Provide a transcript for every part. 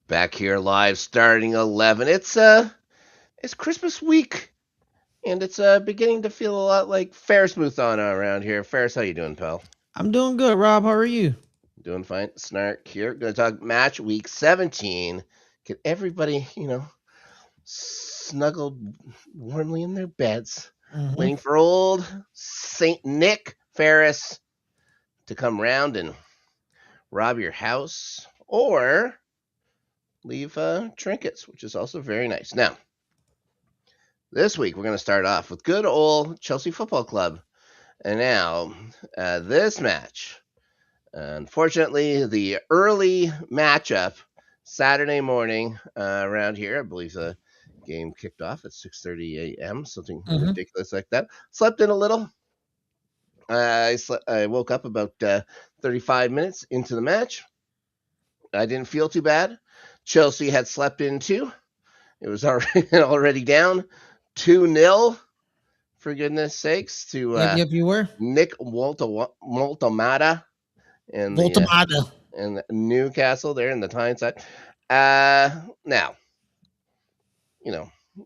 Back here live starting 11. It's Christmas week and it's beginning to feel a lot like Ferris on around here. Ferris, how you doing, pal? I'm doing good, Rob. How are you? Doing fine. Snark here. Going to talk match week 17. Get everybody, snuggled warmly in their beds, hmm waiting for old Saint Nick Ferris to come round and rob your house or leave trinkets, which is also very nice. Now, this week, we're going to start off with good old Chelsea Football Club. And now, this match. Unfortunately, the early matchup Saturday morning around here, I believe the game kicked off at 6:30 a.m., something hmm ridiculous like that. Slept in a little. I woke up about 35 minutes into the match. I didn't feel too bad. Chelsea had slept in too. It was already down 2-0, for goodness sakes, to Yep, you were. Nick Moltomata in the Voltamada. in Newcastle there in the Tyneside. Now,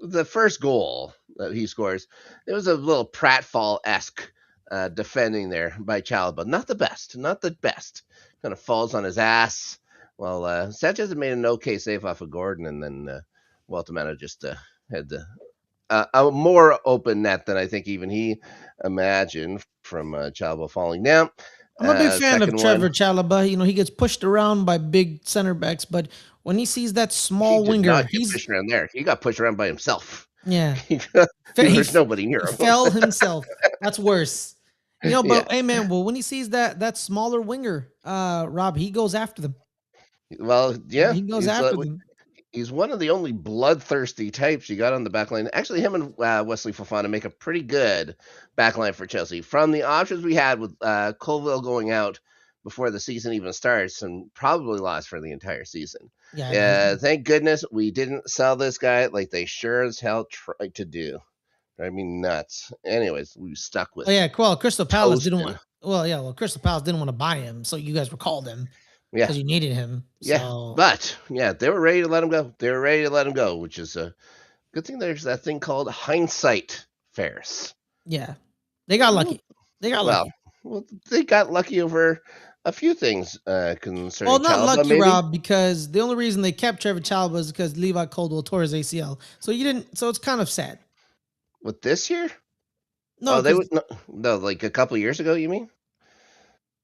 the first goal that he scores, it was a little pratfall esque defending there by Chalobah. Not the best, not the best. Kind of falls on his ass. Well, Sanchez had made an okay save off of Gordon, and then Waltamano just had a more open net than I think even he imagined from Chalobah falling down. I'm a big fan of Second Trevor one, Chalobah. He gets pushed around by big center backs, but when he sees that he small did winger, not get pushed around there. He got pushed around by himself. yeah, There he was nobody near he him. fell himself. That's worse. Yeah. But hey, man, well, when he sees that smaller winger, Rob, he goes after them. Well, yeah, He goes after them. he's one of the only bloodthirsty types you got on the back line. Actually, him and Wesley Fofana make a pretty good back line for Chelsea. From the options we had with Colville going out before the season even starts and probably lost for the entire season. Yeah, I know. Thank goodness we didn't sell this guy like they sure as hell tried to do. I mean, nuts. Anyways, we stuck Oh with yeah, well, Crystal Palace didn't Toastin. want. Well, yeah, well, Crystal Palace didn't want to buy him, so you guys recalled him Yeah, because you needed him. yeah. So But, yeah, they were ready to let him go. They were ready to let him go, which is a good thing there's that thing called hindsight, Ferris. yeah, they got lucky. They got Well, lucky. well, they got lucky over a few things Well, concerning not Chalaba, lucky, maybe. Rob, because the only reason they kept Trevor Chalobah is because Levi Coldwell tore his ACL. So you didn't. So it's kind of sad. With this year? No, Oh, they because would no, like a couple years ago, you mean,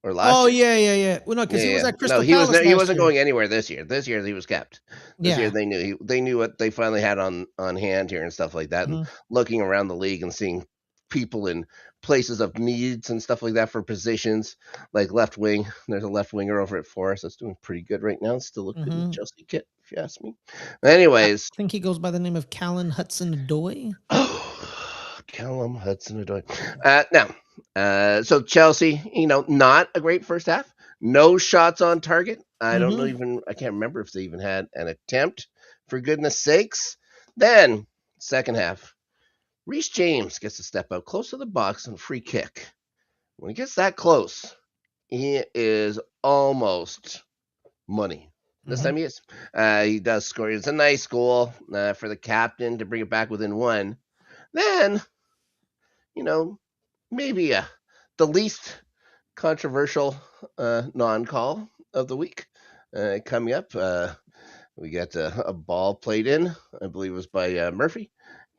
or last oh year? yeah. Well, no, Yeah, because he was yeah. at No, Crystal Palace he last wasn't year. going anywhere this year. This year he was kept. This year Yeah. they knew what they finally had on hand here and stuff like that, and Mhm. looking around the league and seeing people in places of needs and stuff like that for positions like left wing. There's a left winger over at Forest that's doing pretty good right now. Still look good in the Mhm. Chelsea kit, if you ask me. I Anyways, think he goes by the name of Callan Hudson-Odoi. oh, Callum Hudson-Odoi. Now, so Chelsea, not a great first half. No shots on target. I don't know Mhm. even. I can't remember if they even had an attempt. For goodness sakes. Then second half, Reece James gets to step out close to the box and free kick. When he gets that close, he is almost money. This Mhm. time he is. He does score. It's a nice goal for the captain to bring it back within one. Then, you know, maybe the least controversial non-call of the week coming up. We got a ball played in, I believe it was by Murphy,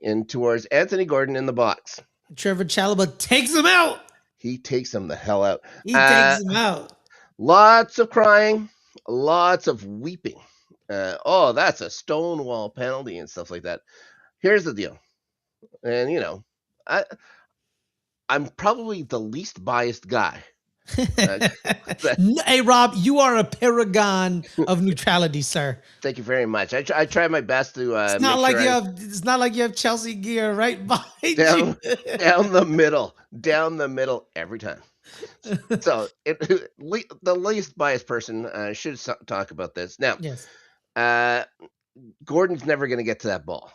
in towards Anthony Gordon in the box. Trevor Chalobah takes him out. He takes him the hell out. He takes Uh, him out. Lots of crying, lots of weeping. Oh, that's a stonewall penalty and stuff like that. Here's the deal, and I I'm probably the least biased guy. Uh, Hey Rob, you are a paragon of neutrality, sir. Thank you very much. I try my best to It's make not like sure you I'm have. It's not like you have Chelsea gear right behind you. down down the middle every time. So the least biased person should talk about this. Now, Yes. uh, Gordon's never going to get to that ball.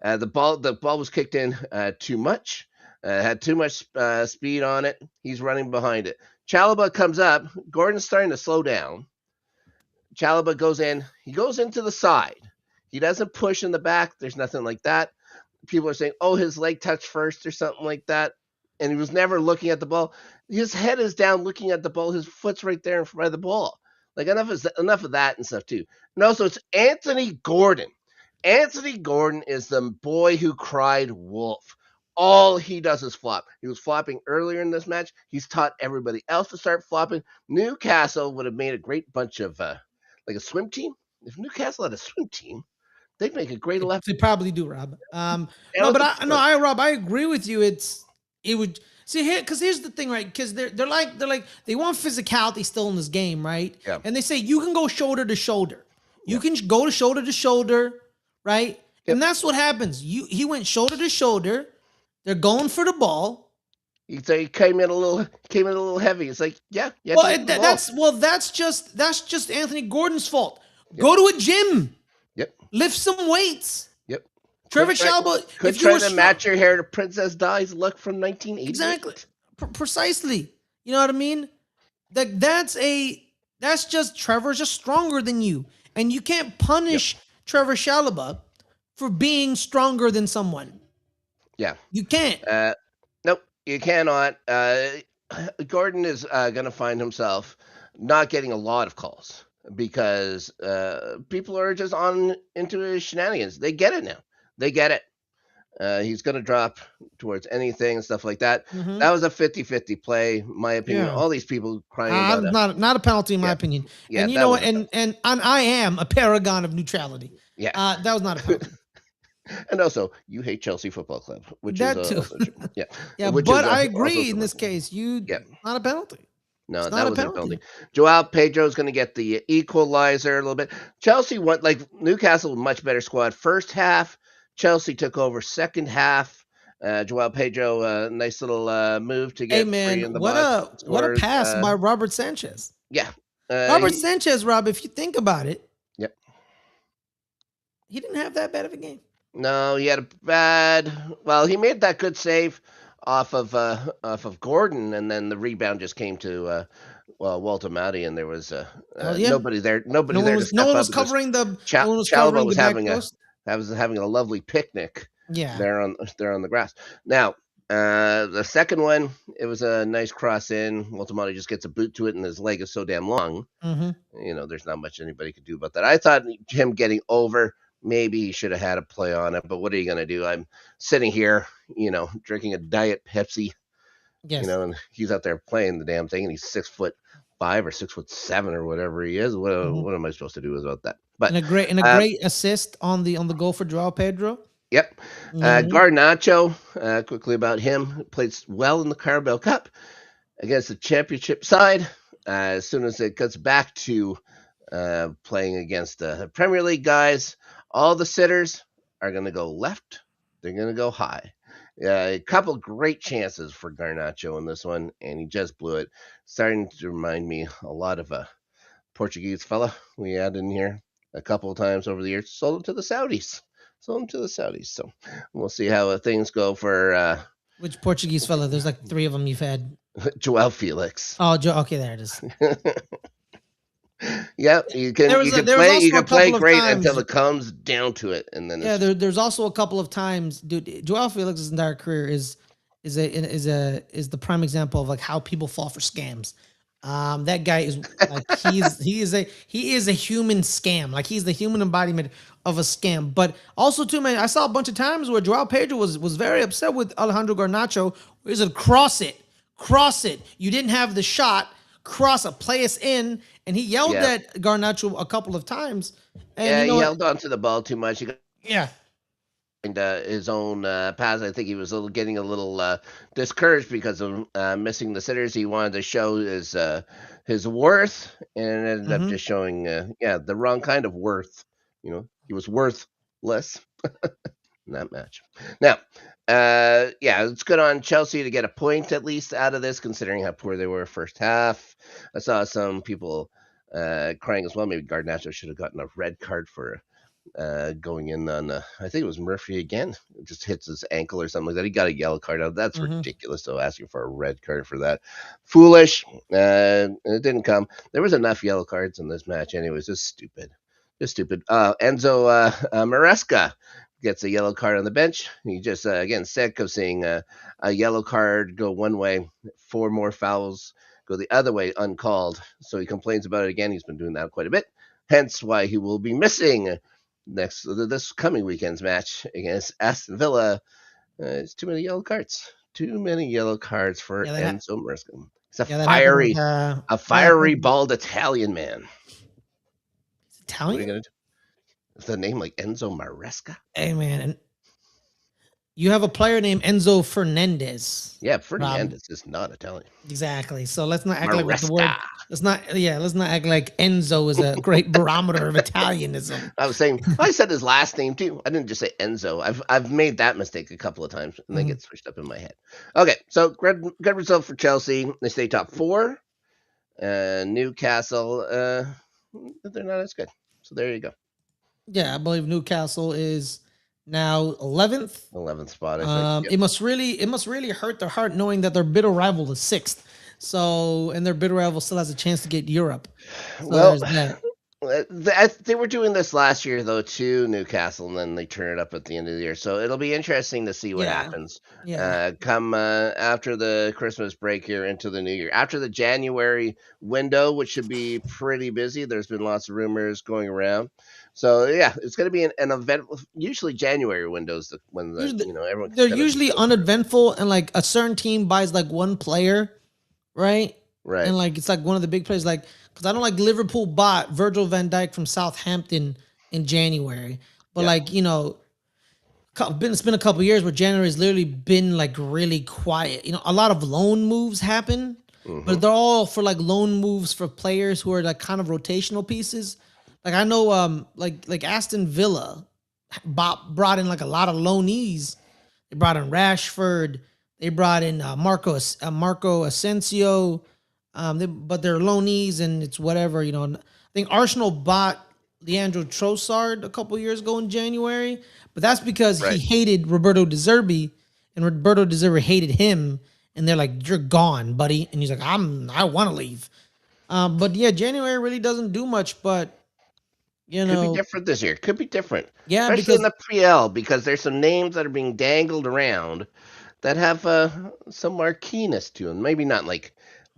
The ball was kicked in too much. Had too much speed on it. He's running behind it. Chalobah comes up. Gordon's starting to slow down. Chalobah goes in. He goes into the side. He doesn't push in the back. There's nothing like that. People are saying, oh, his leg touched first or something like that. And he was never looking at the ball. His head is down looking at the ball. His foot's right there in front of the ball. Like, enough of that and stuff, too. And also, it's Anthony Gordon. Anthony Gordon is the boy who cried wolf. All he does is flop. He was flopping earlier in this match. He's taught everybody else to start flopping. Newcastle would have made a great bunch of, like a swim team. If Newcastle had a swim team, they'd make a great 11. They probably do, Rob. Rob, I agree with you. It would see here because here's the thing, right? Because they're like they want physicality still in this game, right? Yeah. And they say you can go shoulder to shoulder. You can go to shoulder, right? Yep. And that's what happens. He went shoulder to shoulder. They're going for the ball. He came in a little heavy. It's like, yeah. Well, that's just Anthony Gordon's fault. Yep. Go to a gym. Yep. Lift some weights. Yep. Trevor Chalobah could try to match your hair to Princess Di's look from 1980. Exactly. Precisely. You know what I mean? That's just Trevor's just stronger than you. And you can't punish Trevor Chalobah for being stronger than someone. Yeah. You can't. Nope, you cannot. Gordon is going to find himself not getting a lot of calls because people are just on into his shenanigans. They get it now. They get it. He's going to drop towards anything and stuff like that. Mm-hmm. That was a 50-50 play, in my opinion. Yeah. All these people crying about not a penalty in my opinion. Yeah, and you know what? And I am a paragon of neutrality. Yeah. That was not a penalty. And also, you hate Chelsea Football Club, which that is too. Yeah. Yeah, but I agree in this case. Not a penalty. No, that was a penalty. Joao Pedro is going to get the equalizer a little bit. Chelsea went like Newcastle, much better squad. First half, Chelsea took over. Second half, Joao Pedro, nice little move to get free in the box. What a pass by Robert Sanchez. Yeah. Robert Sanchez, Rob, if you think about it. Yep. He didn't have that bad of a game. No, he had he made that good save off of Gordon, and then the rebound just came to Walter Matty, and there was nobody there. No one was covering the. Chalobah was having a lovely picnic. Yeah, there on the grass. Now the second one, it was a nice cross in. Walter Matty just gets a boot to it, and his leg is so damn long. Mm-hmm. You know, there's not much anybody could do about that. I thought him getting over. Maybe he should have had a play on it, but what are you going to do? I'm sitting here, drinking a Diet Pepsi, yes. And he's out there playing the damn thing, and he's 6'5" or 6'7" or whatever he is. What am I supposed to do about that? But and a great assist on the goal for Joao Pedro. Yep. Garnacho, quickly about him, played well in the Carabao Cup against the championship side. As soon as it gets back to playing against the Premier League guys, all the sitters are going to go left. They're going to go high. A couple great chances for Garnacho in this one, and he just blew it. Starting to remind me a lot of a Portuguese fella we had in here a couple of times over the years. Sold him to the Saudis. So we'll see how things go for... Which Portuguese fella? There's like 3 of them you've had. Joao Felix. Oh, okay, there it is. Yeah, you can play great until it comes down to it, and then there's also a couple of times, dude. Joao Felix's entire career is the prime example of like how people fall for scams. That guy is like he is a human scam. Like he's the human embodiment of a scam. But also too, man, I saw a bunch of times where Joao Pedro was very upset with Alejandro Garnacho. He said, cross it. You didn't have the shot. Cross it, play us in. And he yelled at Garnacho a couple of times. And he held on to the ball too much. And his own pass. I think he was getting a little discouraged because of missing the sitters. He wanted to show his worth, and it ended up just showing the wrong kind of worth. He was worthless in that match. Now, it's good on Chelsea to get a point at least out of this, considering how poor they were first half. I saw some people crying as well. Maybe Garnacho should have gotten a red card for going in on, I think it was Murphy again. It just hits his ankle or something like that. He got a yellow card out. That's ridiculous, though, asking for a red card for that. Foolish. It didn't come. There was enough yellow cards in this match anyways. Just stupid. Just stupid. Enzo Maresca gets a yellow card on the bench. He just, again, sick of seeing a yellow card go one way, 4 more fouls go the other way uncalled. So he complains about it again. He's been doing that quite a bit. Hence why he will be missing this coming weekend's match against Aston Villa. It's too many yellow cards. Too many yellow cards for Enzo Maresca. He's a fiery, bald Italian man. Italian? What are you gonna do? Is the name like Enzo Maresca? Hey man, you have a player named Enzo Fernandez. Yeah, Fernandez is not Italian. Exactly. So let's not act like the word. Let's not act like Enzo is a great barometer of Italianism. I was saying, I said his last name too. I didn't just say Enzo. I've made that mistake a couple of times, and they get switched up in my head. Okay, so good result for Chelsea. They stay top 4. Newcastle, they're not as good. So there you go. Yeah, I believe Newcastle is now 11th. 11th spot, I think. It must really hurt their heart knowing that their bitter rival is 6th. So, and their bitter rival still has a chance to get Europe. So well, they were doing this last year though too, Newcastle, and then they turn it up at the end of the year. So it'll be interesting to see what happens. Come after the Christmas break here into the new year, after the January window, which should be pretty busy. There's been lots of rumors going around. So yeah, it's going to be an event. Usually January windows when everyone. They're usually uneventful, and like a certain team buys like one player, right? Right. And like it's like one of the big players, like because I don't like Liverpool bought Virgil van Dijk from Southampton in January, but like it's been a couple of years where January has literally been like really quiet. A lot of loan moves happen, but they're all for like loan moves for players who are like kind of rotational pieces. Like I know, like Aston Villa brought in like a lot of loanees. They brought in Rashford. They brought in Marco Asensio. But they're loanees and it's whatever. I think Arsenal bought Leandro Trossard a couple years ago in January, but that's because he hated Roberto De Zerbi, and Roberto De Zerbi hated him. And they're like, "You're gone, buddy." And he's like, I want to leave. But yeah, January really doesn't do much, but. Could be different this year. Could be different. Yeah, especially in the PL, because there's some names that are being dangled around that have some marqueeness to them. Maybe not like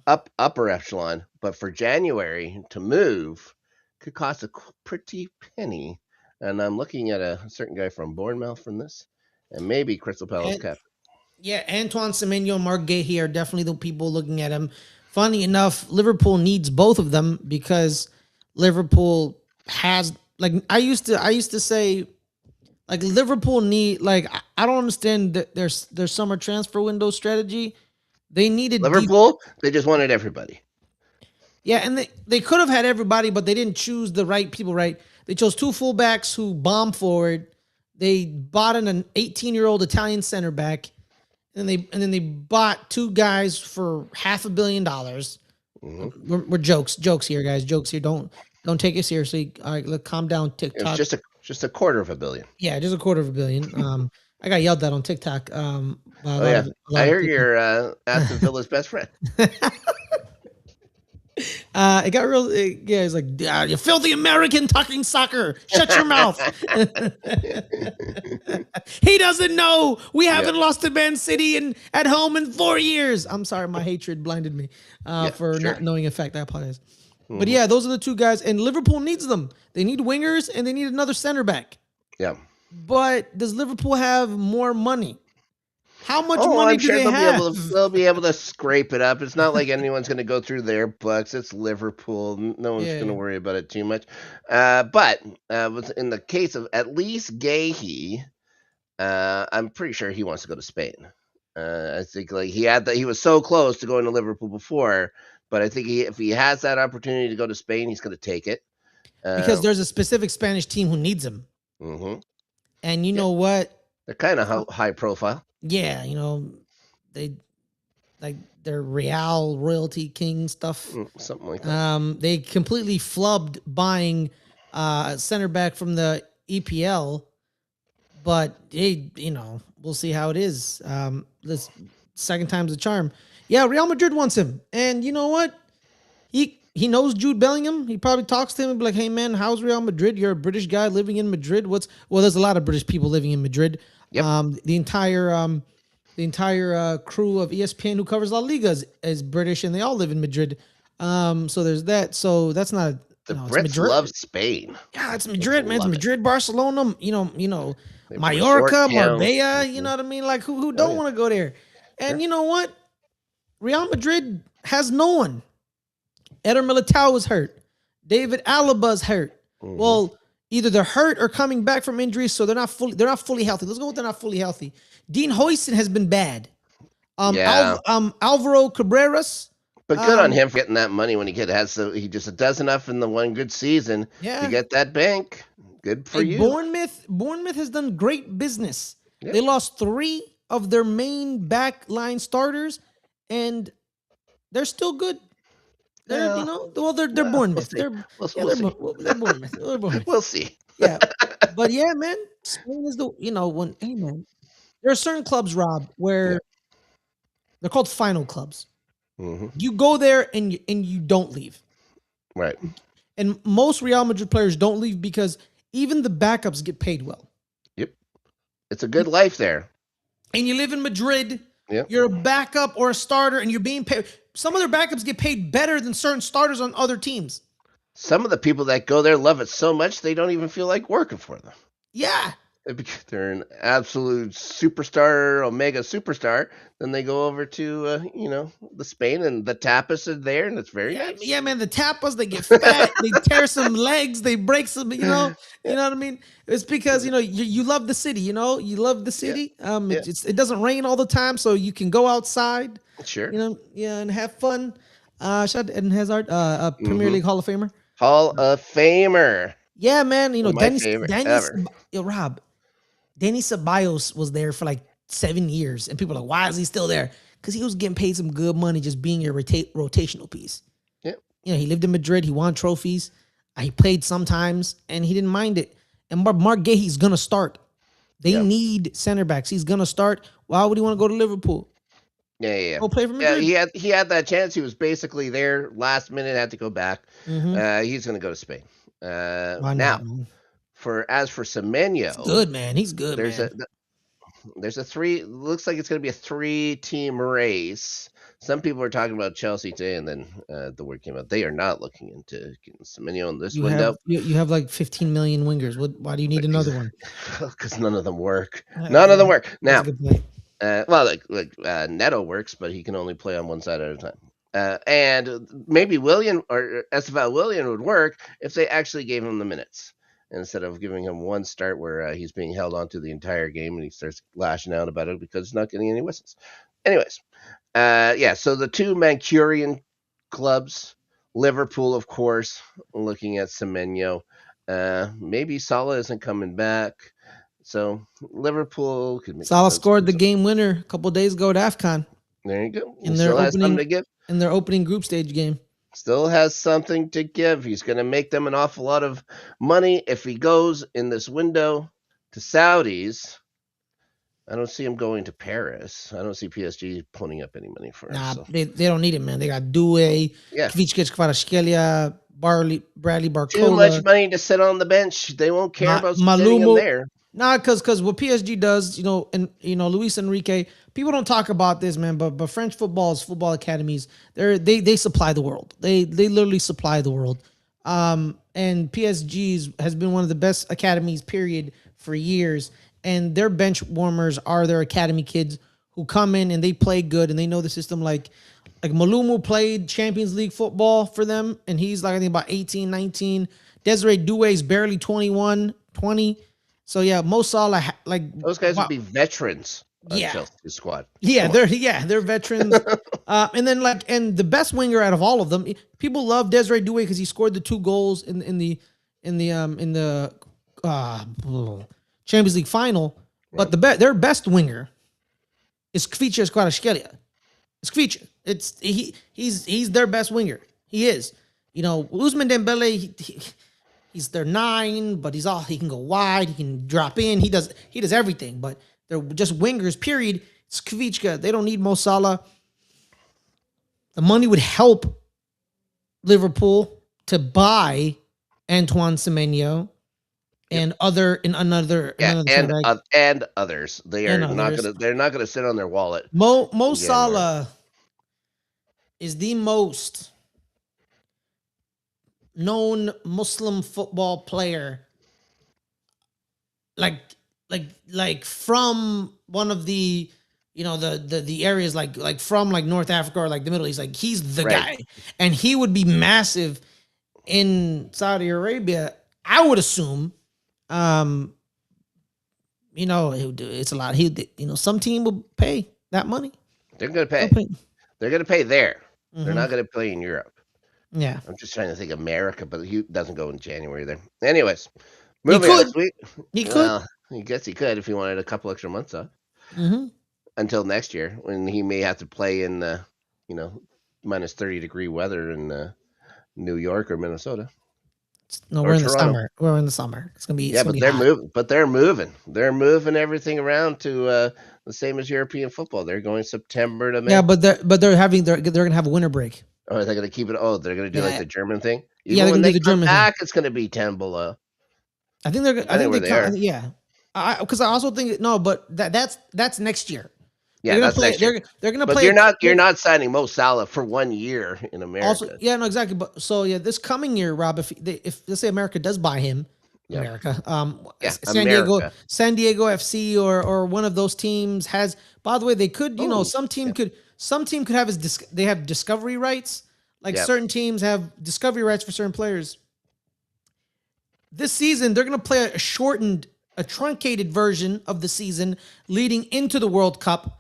upper echelon, but for January to move could cost a pretty penny. And I'm looking at a certain guy from Bournemouth from this, and maybe Crystal Palace cap. Yeah, Antoine Semenyo and Marc Guéhi are definitely the people looking at him. Funny enough, Liverpool needs both of them because Liverpool has like I used to say like Liverpool need like I don't understand their summer transfer window strategy. They needed Liverpool. They just wanted everybody. Yeah, and they could have had everybody, but they didn't choose the right people. Right? They chose 2 fullbacks who bomb forward. They bought in an 18-year-old Italian center back, and then they bought 2 guys for $500 million. We're jokes here, guys. Jokes here. Don't take it seriously. All right, look, calm down, TikTok. It's just a quarter of a billion. Yeah, just a quarter of a billion. I got yelled at on TikTok. I hear you're Aston Villa's best friend. It got real. It's like, you filthy American talking soccer. Shut your mouth. He doesn't know we haven't lost to Man City at home in 4 years. I'm sorry, my hatred blinded me for not knowing in fact. I apologize. But yeah, those are the 2 guys, and Liverpool needs them. They need wingers, and they need another center back. Yeah. But does Liverpool have more money? How much money do they have? They'll be able to scrape it up. It's not like anyone's going to go through their books. It's Liverpool. No one's going to worry about it too much. But in the case of at least Guéhi, I'm pretty sure he wants to go to Spain. I think like he was so close to going to Liverpool before. But I think if he has that opportunity to go to Spain, he's going to take it. Because there's a specific Spanish team who needs him. Mm-hmm. And you know what? They're kind of high profile. Yeah, they're Real royalty king stuff. Something like that. They completely flubbed buying a center back from the EPL, but hey, we'll see how it is. This second time's the charm. Yeah, Real Madrid wants him, and you know what? He knows Jude Bellingham. He probably talks to him and be like, "Hey man, how's Real Madrid? You're a British guy living in Madrid. There's a lot of British people living in Madrid. Yep. The entire crew of ESPN who covers La Liga is British, and they all live in Madrid. So there's that. So that's not The it's Brits Madrid. love Spain. Yeah, it's Madrid, man. It's love it. Madrid, Barcelona. They have resort Mallorca, towns. Marbella. You know what I mean? Like who don't yeah. want to go there? And Sure. you know what? Real Madrid has no one. Eder Militao is hurt. David Alaba's hurt. Mhm. Well, either they're hurt or coming back from injuries, so they're not fully healthy. Let's go with they're not fully healthy. Dean Huijsen has been bad. Yeah. Alvaro Cabreras. But good on him for getting that money when he he just does enough in the one good season to get that bank. Good for you. Bournemouth has done great business. Yep. They lost 3 of their main back line starters, and they're still good. They're they're Bournemouth. They're Bournemouth. They're Bournemouth. We'll see. Yeah, but yeah, man, Spain is hey man, there are certain clubs, Rob, where they're called final clubs. Mm-hmm. You go there and you don't leave. Right. And most Real Madrid players don't leave because even the backups get paid well. Yep. It's a good life there. And you live in Madrid. Yep. You're a backup or a starter, and you're being paid. Some of their backups get paid better than certain starters on other teams. Some of the people that go there love it so much they don't even feel like working for them. Yeah. They're an absolute superstar, omega superstar. Then they go over to, the Spain, and the tapas are there, and it's very nice. Yeah, man, the tapas, they get fat, they tear some legs, they break some, you know what I mean? It's because, you love the city, you love the city. It doesn't rain all the time, so you can go outside. Sure. And have fun. Shout out to Eden Hazard, Premier League Hall of Famer. Hall of Famer. Yeah, man. Rob. Danny Ceballos was there for like 7 years, and people are like, why is he still there? Because he was getting paid some good money just being a rotational piece. Yeah. He lived in Madrid. He won trophies. He played sometimes, and he didn't mind it. And Mark Gahey's going to start. They need center backs. He's going to start. Why would he want to go to Liverpool? Yeah. Go play for Madrid. Yeah, he had that chance. He was basically there last minute, had to go back. Mm-hmm. He's going to go to Spain. Why now, not, man? As for Semenyo, he's good, man. He's good. Looks like it's going to be a 3-team race. Some people are talking about Chelsea today, and then the word came out. They are not looking into getting Semenyo in this window. You have like 15 million wingers. Why do you need another one? Because none of them work. None of them work. Now, Neto works, but he can only play on one side at a time. And maybe Willian or Esteval Willian would work if they actually gave him the minutes instead of giving him one start where he's being held onto the entire game and he starts lashing out about it because he's not getting any whistles. Anyways, so the 2 Mancunian clubs, Liverpool, of course, looking at Semenyo. Maybe Salah isn't coming back. So Liverpool could make Salah scored the game winner a couple days ago at AFCON. There you go. In their opening group stage game. Still has something to give. He's going to make them an awful lot of money if he goes in this window to Saudis. I don't see him going to Paris. I don't see PSG pulling up any money for him. Nah, they don't need it, man. They got Doué, Kvicic, Kvaratskhelia, Bradley Barcola. Too much money to sit on the bench. They won't care about sitting in there. Nah, because what PSG does, Luis Enrique, people don't talk about this, man, but French football academies, they supply the world. They literally supply the world. And PSG has been one of the best academies, period, for years. And their bench warmers are their academy kids who come in and they play good and they know the system. Like Malumu played Champions League football for them, and he's like, I think about 18, 19. Desiree Doué is barely 21, 20. So yeah, Mo Salah, those guys would be veterans on Chelsea's squad. Yeah, they're veterans. And then and the best winger out of all of them, people love Desiree Doué because he scored the 2 goals in the Champions League final. Right. But their best winger is Kvicic Kvaratskhelia. It's Kvicic. He's their best winger. He is. Ousmane Dembele. He's their 9, but he can go wide, he can drop in, he does everything, but they're just wingers, period. It's Kvichka. They don't need Mo Salah. The money would help Liverpool to buy Antoine Semenyo and another center back and others. and others. They're not gonna sit on their wallet. Mo Salah is the most known Muslim football player, like from one of the the areas like from like North Africa or like the Middle East. Like he's the guy, and he would be massive in Saudi Arabia. I would assume, it's a lot. Some team will pay that money. They're gonna pay. They're gonna pay there. Mm-hmm. They're not gonna play in Europe. Yeah, I'm just trying to think of America, but he doesn't go in January there. Anyways, moving on. He could. Well, I guess he could if he wanted a couple extra months off. Mm-hmm. Until next year, when he may have to play in minus 30-degree weather in New York or Minnesota. No, we're in the summer. We're in the summer. It's gonna be they're moving. But they're moving. They're moving everything around to the same as European football. They're going September to May. Yeah, but they're gonna have a winter break. Oh, are they gonna keep it? Oh, they're gonna do like the German thing. Even when they come German back, it's gonna be 10 below. I think they're. I think they are. Yeah, because I also think but that's next year. Yeah, that's next year. They're gonna play. But you're not signing Mo Salah for 1 year in America. Also, yeah, no, exactly. But so this coming year, Rob, if let's say America does buy him, America, San Diego FC or one of those teams has. By the way, they could, some team could have they have discovery rights. Like certain teams have discovery rights for certain players. This season, they're going to play a truncated version of the season leading into the World Cup.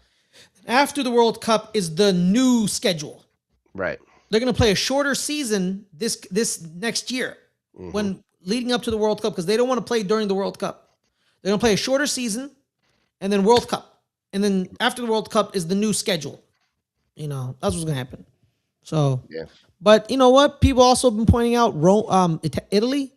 After the World Cup is the new schedule. Right. They're going to play a shorter season this next year when leading up to the World Cup because they don't want to play during the World Cup. They're going to play a shorter season and then World Cup. And then after the World Cup is the new schedule. That's what's going to happen. So, but you know what? People also have been pointing out Italy.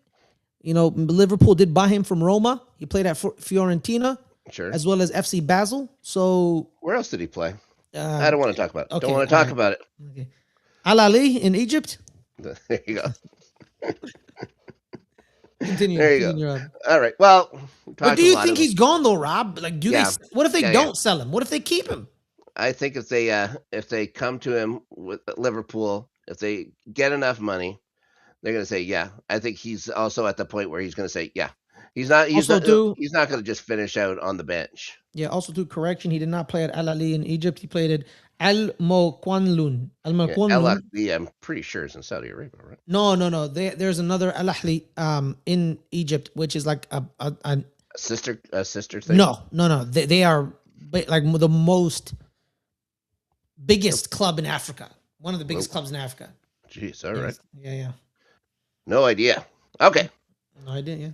Liverpool did buy him from Roma. He played at Fiorentina. Sure. As well as FC Basel. So where else did he play? I don't want to talk about it. Okay, don't want to talk about it. Okay. Al Ahly in Egypt. There you go. Continue. There you go. All right. Well, but do you think he's gone though, Rob? Like, what if they don't sell him? What if they keep him? I think if they come to him with Liverpool, if they get enough money, they're going to say, yeah. I think he's also at the point where he's going to say, yeah. He's not going to just finish out on the bench. Yeah. Also, to correction, he did not play at Al Ahly in Egypt. He played at Al Moquanlun. Al Ahly, I'm pretty sure it's in Saudi Arabia, right? No. There's another Al Ahly in Egypt, which is like a sister thing. No. They are like the biggest club in Africa. One of the biggest clubs in Africa. Jeez. All right. Yeah. No idea. Okay. No idea. Yeah.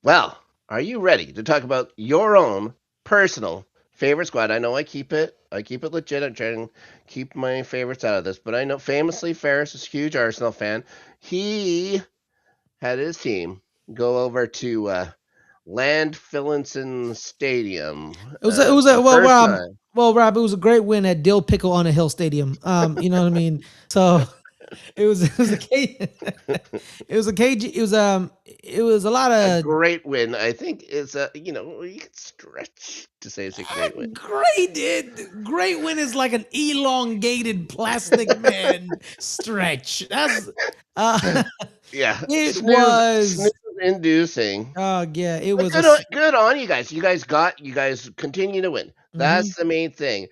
Well, are you ready to talk about your own personal favorite squad? I know I keep it legit. I'm trying to keep my favorites out of this, but I know famously Ferris is a huge Arsenal fan. He had his team go over to Land Phillinson Stadium. Rob, it was a great win at Dill Pickle on a Hill Stadium. You know what I mean? So it was a lot of a great win. I think it's you can stretch to say it's a great win. Great win is like an elongated plastic man stretch. That's it was inducing. Oh yeah, it was good on you guys. You guys continue to win. That's the main thing.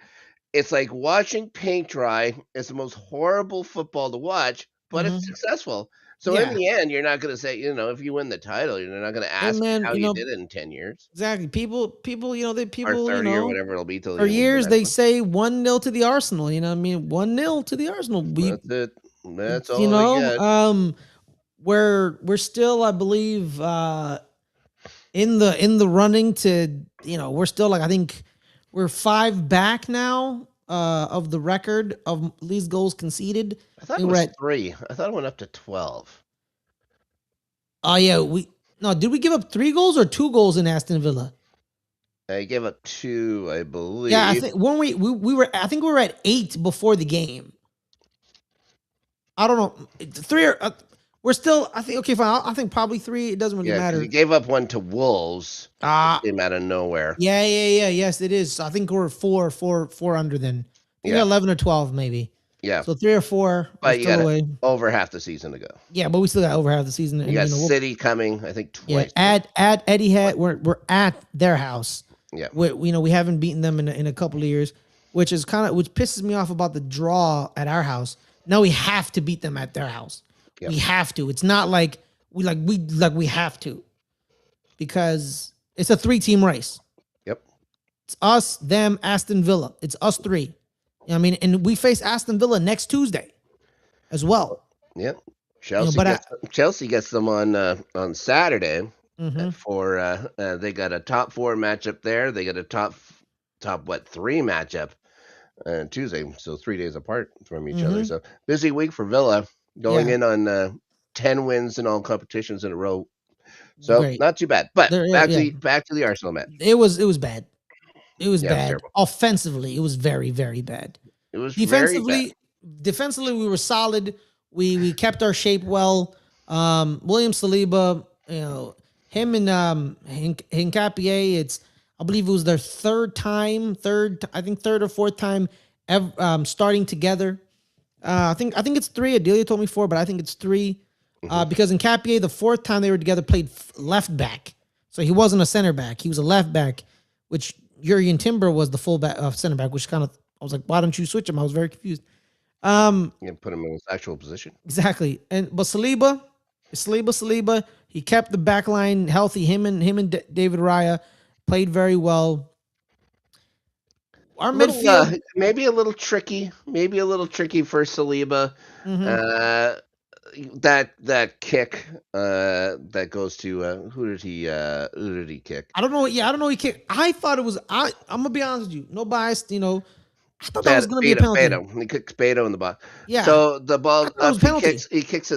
It's like watching paint dry. It's the most horrible football to watch, but it's successful. So in the end, you're not going to say, if you win the title, you're not going to ask how you did it in 10 years. Exactly. People, or 30 or whatever it'll be till for years they say 1-0 to the Arsenal. You know what I mean? 1-0 to the Arsenal. That's it. That's all. We're still, I believe, in the running to, we're still like, I think we're 5 back now of the record of least goals conceded. I thought it was 3. I thought it went up to 12. Oh yeah, did we give up 3 goals or 2 goals in Aston Villa? I gave up 2, I Yeah, I believe. think when we were, I think we were at 8 before the game. I don't know. 3 or we're still, I think, okay, fine. I think probably 3. It doesn't really Yeah, because matter. you gave up one to Wolves. Just Ah, came out of nowhere. yeah. Yes, it is. I think we're 4 under then. I think Yeah, 11 or 12 maybe. yeah. So 3 or 4, we're But you still got away. over half the season to go. Yeah, but we still got over half the season, You and got we'll, City coming, I think, yeah, twice. at Etihad, we're at their house. Yeah. We haven't beaten them in a couple of years, which pisses me off about the draw at our house. Now we have to beat them at their house. Yep. We have to. It's not like we have to, because it's a 3-team race. Yep. It's us, them, Aston Villa. It's us 3. You know what I mean, and we face Aston Villa next Tuesday as well. Yep. But Chelsea gets them on Saturday mhm. for they got a top 4 matchup there. They got a top 3 matchup Tuesday, so 3 days apart from each other. So busy week for Villa, going in on 10 wins in all competitions in a row. So Great. not too bad. But back to the Arsenal match. It was bad. It was Yeah, it was bad. terrible. Offensively, it was very, very bad. It was defensively, defensively, we were solid. We kept our shape well. William Saliba, him and Hincapié, I believe it was their third or fourth time starting together. I think it's 3. Adelia told me 4, but I think it's 3. Because Hincapié, the 4th time they were together, played left back. So he wasn't a center back. He was a left back, which Jurgen Timber was the full back center back, which I was like, why don't you switch him? I was very confused. you put him in his actual position. Exactly. But Saliba, he kept the back line healthy. Him and David Raya played very well. Our midfield, maybe a little tricky for Saliba. That kick that goes to who did he kick? I don't know. Yeah, I don't know. He kicked. I thought it was. I'm gonna be honest with you. No bias. I thought that was gonna be a penalty. He kicks Beto in the box. Yeah. So the ball he kicks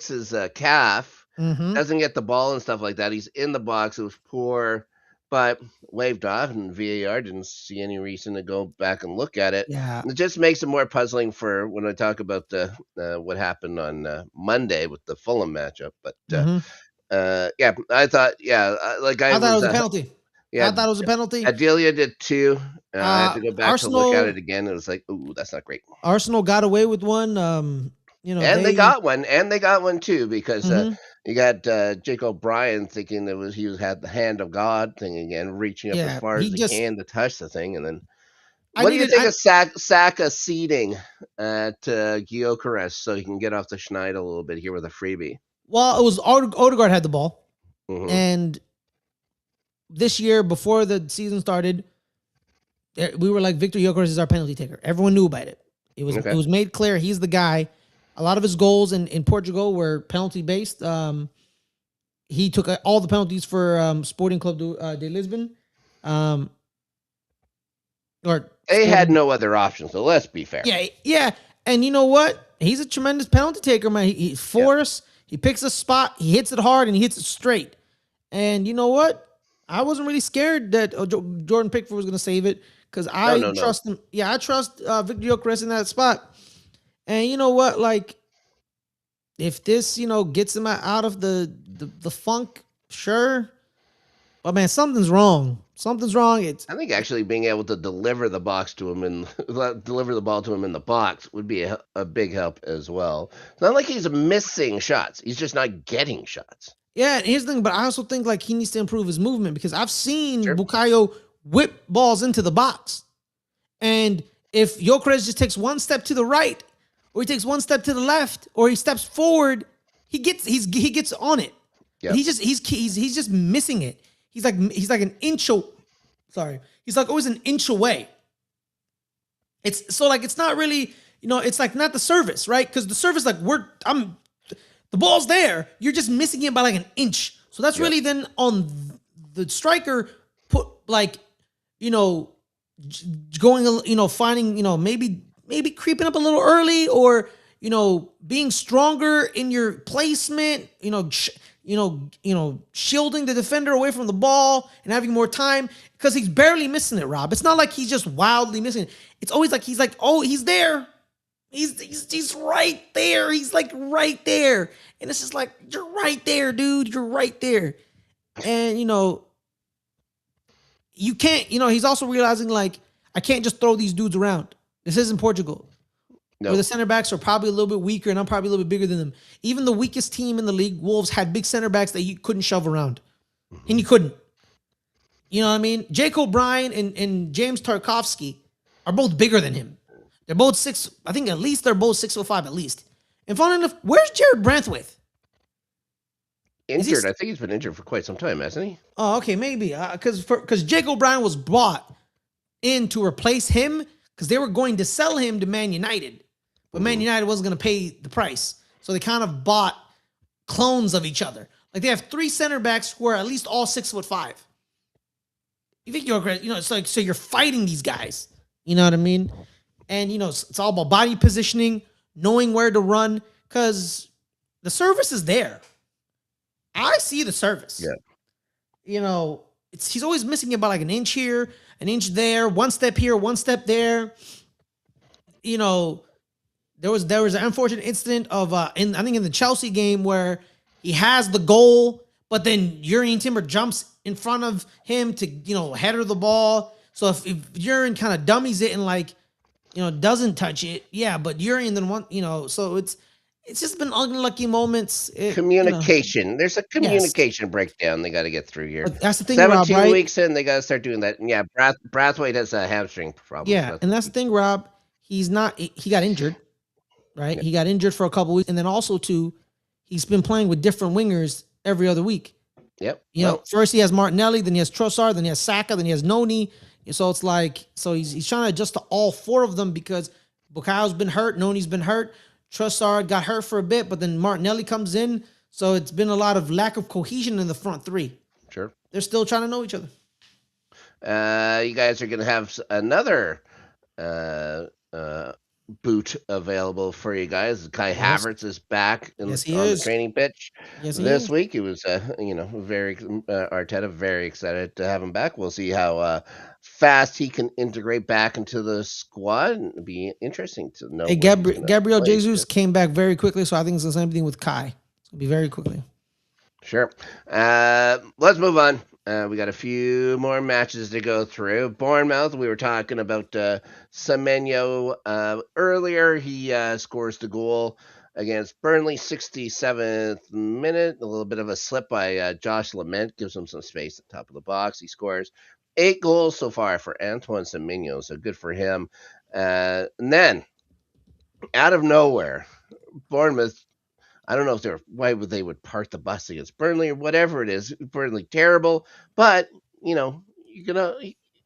his calf. Mm-hmm. Doesn't get the ball and stuff like that. He's in the box. It was poor, but waved off, and VAR didn't see any reason to go back and look at it. Yeah. It just makes it more puzzling for when I talk about what happened on Monday with the Fulham matchup. But yeah, I thought I thought it was a penalty. Yeah, I thought it was a penalty. Adelia did too. I had to go back to look at it again. It was like, ooh, that's not great. Arsenal got away with one. And they got one too, because you got Jake O'Brien thinking that he had the hand of God thing again, reaching up as far as he can to touch the thing, and then. What do you think of Saka seeding at Gyökeres so he can get off the schneid a little bit here with a freebie? Well, it was Odegaard had the ball, and this year before the season started, we were like, Victor Gyökeres is our penalty taker. Everyone knew about it. It was made clear he's the guy. A lot of his goals in Portugal were penalty based. He took all the penalties for Sporting Club de Lisbon. They had no other option, so let's be fair. Yeah. And you know what? He's a tremendous penalty taker, man. He's force. He picks a spot. He hits it hard, and he hits it straight. And you know what? I wasn't really scared that Jordan Pickford was going to save it, because I trust him. Yeah, I trust Victor Gyökeres in that spot. And you know what? Like, if this, gets him out of the funk, sure. But man, something's wrong. I think actually being able to deliver the ball to him in the box would be a big help as well. It's not like he's missing shots; he's just not getting shots. Yeah, and here's the thing. But I also think like he needs to improve his movement, because I've seen Bukayo whip balls into the box, and if Gyökeres just takes one step to the right, or he takes one step to the left, or he steps forward, he gets on it. Yep. He's just missing it. He's like an inch. He's like always an inch away. It's not really, it's like not the service, right? Because the service, like the ball's there. You're just missing it by like an inch. So that's really then on the striker put going, finding, maybe creeping up a little early, or, being stronger in your placement, shielding the defender away from the ball and having more time because he's barely missing it, Rob. It's not like he's just wildly missing it. It's always like he's like, oh, he's there. He's right there. He's like right there. And it's just like, you're right there, dude. You're right there. And, you can't, he's also realizing like, I can't just throw these dudes around. This isn't Portugal. No. Where the center backs are probably a little bit weaker and I'm probably a little bit bigger than them. Even the weakest team in the league, Wolves, had big center backs that you couldn't shove around. And you couldn't. You know what I mean? Jake O'Brien and James Tarkovsky are both bigger than him. They're both 6. I think at least they're both 6'5" at least. And fun enough, where's Jared Branthwaite? Injured. I think he's been injured for quite some time, hasn't he? Oh, okay, maybe. Because Jake O'Brien was brought in to replace him because they were going to sell him to Man United. But Man United wasn't going to pay the price. So they kind of bought clones of each other. Like they have 3 center backs who are at least all 6'5". You think you're great, it's like, so you're fighting these guys. You know what I mean? And, it's all about body positioning, knowing where to run, because the service is there. I see the service. Yeah. He's always missing about like an inch here, an inch there, one step here, one step there. There was an unfortunate incident of I think in the Chelsea game where he has the goal, but then Jurrien Timber jumps in front of him to header the ball. So if Jurrien kind of dummies it and like doesn't touch it, yeah, but Jurrien then so it's just been unlucky moments. Communication. There's a communication breakdown they got to get through here. But that's the thing, 17 Rob, right? weeks in, they got to start doing that. And yeah, Brathwaite has a hamstring problem. Yeah, and that's the thing, Rob. He got injured, right? Yeah. He got injured for a couple weeks, and then also too, he's been playing with different wingers every other week. Yep. First he has Martinelli, then he has Trossard, then he has Saka, then he has Noni. So it's like, he's trying to adjust to all 4 of them because Bukayu's been hurt, Noni's been hurt, Trossard got hurt for a bit, but then Martinelli comes in. So it's been a lot of lack of cohesion in the front 3. Sure. They're still trying to know each other. You guys are going to have another boot available for you guys. Kai Havertz is back on the training pitch this week. He was, very Arteta very excited to have him back. We'll see how fast he can integrate back into the squad. It'd be interesting to know. Hey, Gabriel Jesus came back very quickly, so I think it's the same thing with Kai. It's gonna be very quickly. Sure. Let's move on. We got a few more matches to go through. Bournemouth, we were talking about Semenyo earlier. He scores the goal against Burnley, 67th minute. A little bit of a slip by Josh Lament. Gives him some space at the top of the box. He scores 8 goals so far for Antoine Semenyo, so good for him. And then, out of nowhere, Bournemouth, I don't know if why they would park the bus against Burnley or whatever it is. Burnley terrible, but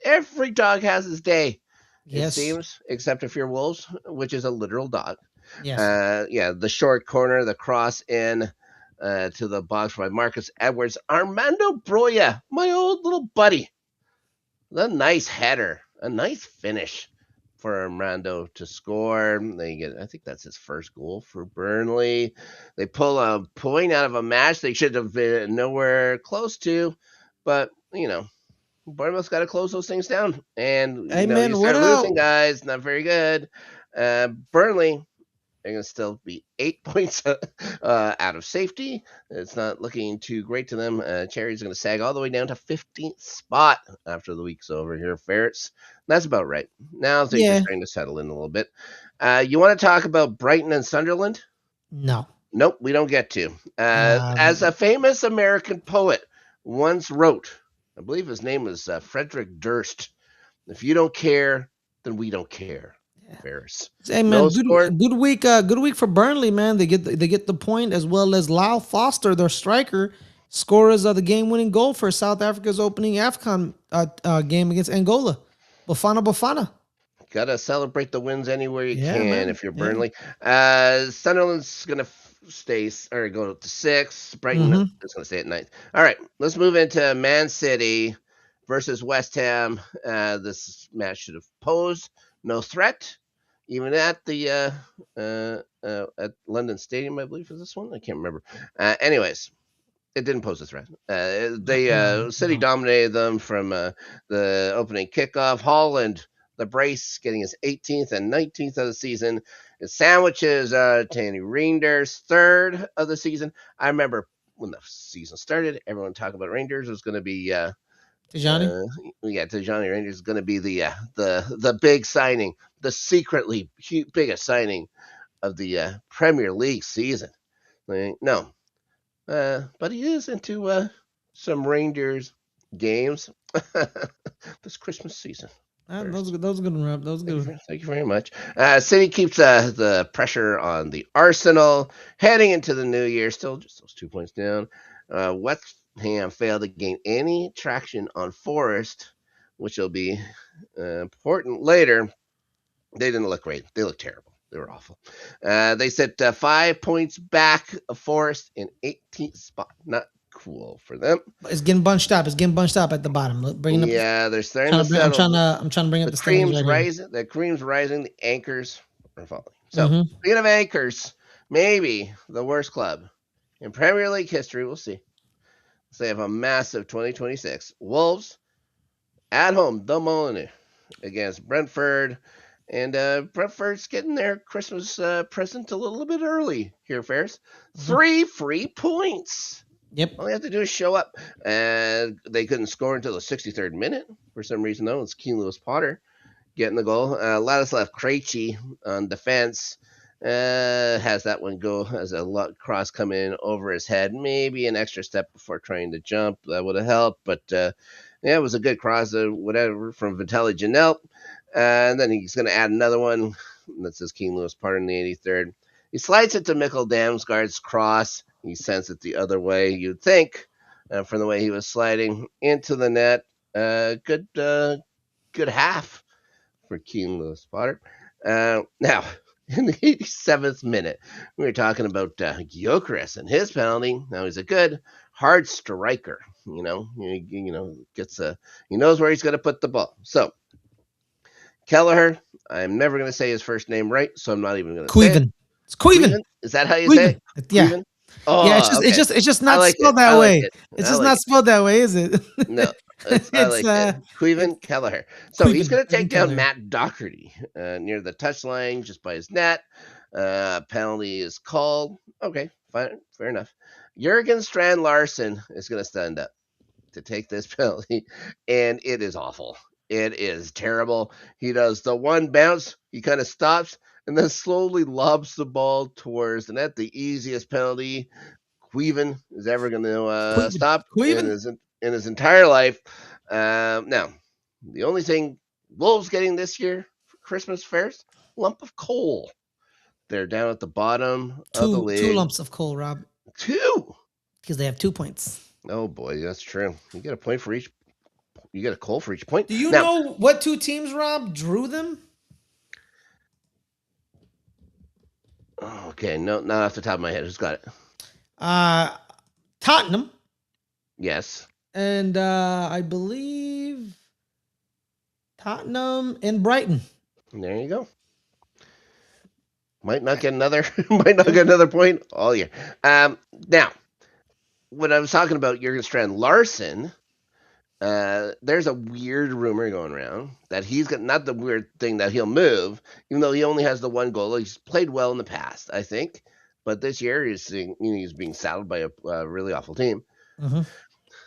every dog has his day. Yes. It seems, except if you're Wolves, which is a literal dog. Yes. The short corner, the cross in to the box by Marcus Edwards. Armando Broja, my old little buddy. A nice header, a nice finish for Armando to score. I think that's his first goal for Burnley. They pull a point out of a match they should have been nowhere close to, but Bournemouth's got to close those things down. And you start losing guys, not very good. Burnley, they're going to still be 8 points out of safety. It's not looking too great to them. Cherry's going to sag all the way down to 15th spot after the week's over here, Ferrets. That's about right. Now things are starting to settle in a little bit. You want to talk about Brighton and Sunderland? No. Nope, we don't get to. As a famous American poet once wrote, I believe his name was Frederick Durst, if you don't care, then we don't care. Ferris. Hey man, good week for Burnley, man. They get the point, as well as Lyle Foster, their striker, scorers of the game-winning goal for South Africa's opening AFCON game against Angola. Bafana. Gotta celebrate the wins anywhere you can, man. If you're Burnley. Sunderland's gonna go to 6. Brighton is gonna stay at 9th. All right, let's move into Man City versus West Ham. This match should have posed no threat, even at the at London Stadium, I believe is this one. I can't remember. Anyways, It didn't pose a threat. No, no, City no. dominated them from the opening kickoff. Holland, the brace, getting his 18th and 19th of the season. His sandwiches, Tanny Rangers, third of the season. I remember when the season started, everyone talking about Rangers was going to be, Tijani? uh, yeah, Tijani Rangers is going to be the big signing, the secretly biggest signing of the Premier League season. Like, no, but he is into some Rangers games this Christmas season. That was First, good. That was a good one, Rob. That was a good one. thank you very much. City keeps the pressure on the Arsenal heading into the new year. Still just those 2 points down. West Ham failed to gain any traction on Forest, which will be important later. They didn't look great. They looked terrible. They were awful. They set 5 points back of Forest in 18th spot. Not cool for them. It's getting bunched up. It's getting bunched up at the bottom. Bringing up. Yeah, they're starting to Trying to bring, settle. I'm trying to bring up The the standings cream's right here. rising. The cream's rising. The anchors are falling. So, Mm-hmm. speaking of anchors, maybe the worst club in Premier League history. We'll see. So they have a massive 2026. Wolves at home, the Molyneux against Brentford. And Brentford's getting their Christmas present a little bit early here, Ferris. Mm-hmm. 3 free points. Yep. All you have to do is show up. And they couldn't score until the 63rd minute. For some reason, though, it's Keane Lewis Potter getting the goal. Ladislav Krejci on defense has that one go as a cross come in over his head. Maybe an extra step before trying to jump. That would have helped. But yeah, it was a good cross, whatever, from Vitaly Janelt. And then he's going to add another one that says King Lewis Potter in the 83rd. He slides it to Mikkel Damsgaard's cross. He sends it the other way, you'd think, from the way he was sliding into the net. Good half for Keane Lewis Potter. Now, in the 87th minute, we were talking about Gyökeres and his penalty. Now he's a good hard striker. He knows where he's going to put the ball. So Kelleher, I'm never going to say his first name right, so I'm not even going to say it. It's Cuiven. Is that how you say it? Yeah. Cuiven? Oh, yeah, okay. it's just not spelled that way. It's just not spelled that way, is it? No, I like it. Cuiven Kelleher. So he's going to take down Matt Doherty near the touchline, just by his net. Penalty is called. Okay, fine, fair enough. Jurgen Strand Larsen is going to stand up to take this penalty, and it is awful. It is terrible. He does the one bounce, he kind of stops, and then slowly lobs the ball towards the net. The easiest penalty Cuiven is ever going to stop in his entire life. Now, the only thing Wolves getting this year for Christmas fairs, lump of coal. They're down at the bottom of the league. 2 lumps of coal, Rob. 2? Because they have 2 points. Oh boy, that's true. You get a point for each. You get a coal for each point. Do you know what 2 teams, Rob, drew them? Okay, no, not off the top of my head. Who's got it? Tottenham. Yes. And I believe Tottenham and Brighton. There you go. Might not get another point all year. Now, when I was talking about Jurgen Strand Larsen, there's a weird rumor going around that he's got, not the weird thing that he'll move, even though he only has the one goal. He's played well in the past, I think, but this year he's being saddled by a really awful team. Mm-hmm.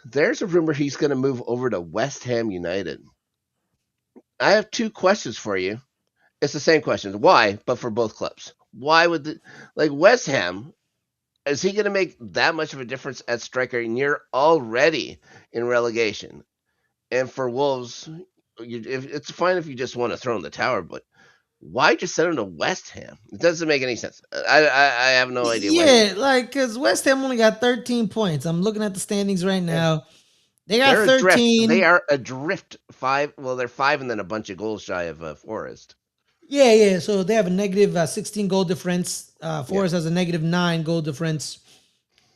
There's a rumor he's going to move over to West Ham United. I have 2 questions for you. It's the same question. Why? But for both clubs. Why would West Ham? Is he going to make that much of a difference at striker? And you're already in relegation. And for Wolves, it's fine if you just want to throw in the tower, but why just send him to West Ham? It doesn't make any sense. I have no idea. Yeah, because West Ham only got 13 points. I'm looking at the standings right now. They got 13. They are adrift 5. Well, they're 5 and then a bunch of goals shy of Forest. Yeah. So they have a negative 16 goal difference. Forest has a negative 9 goal difference.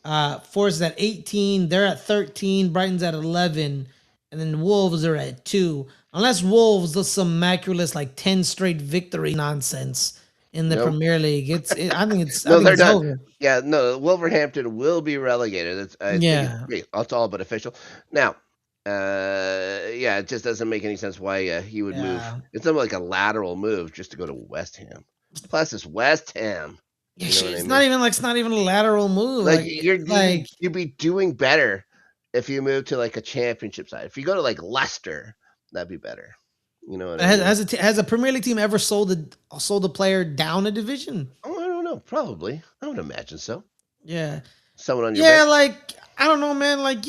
Forest is at 18. They're at 13. Brighton's at 11. And then Wolves are at 2. Unless Wolves does some miraculous 10 straight victory nonsense. in the Nope. Premier League. I think No, they're it's not. over. Yeah, no, Wolverhampton will be relegated. I think Yeah. it's all but official. Now, yeah, it just doesn't make any sense why he would move. Yeah. It's something like a lateral move just to go to West Ham. Plus, it's West Ham. Yeah, You know what I it's mean? not even a lateral move. Like Like you'd be doing better if you moved to like a championship side. If you go to like Leicester, that'd be better. You know what I mean? has a Premier League team ever sold a player down a division? Oh, I don't know. Probably. I would imagine so. Yeah. Someone on your Yeah, bench. like I don't know, man. Like,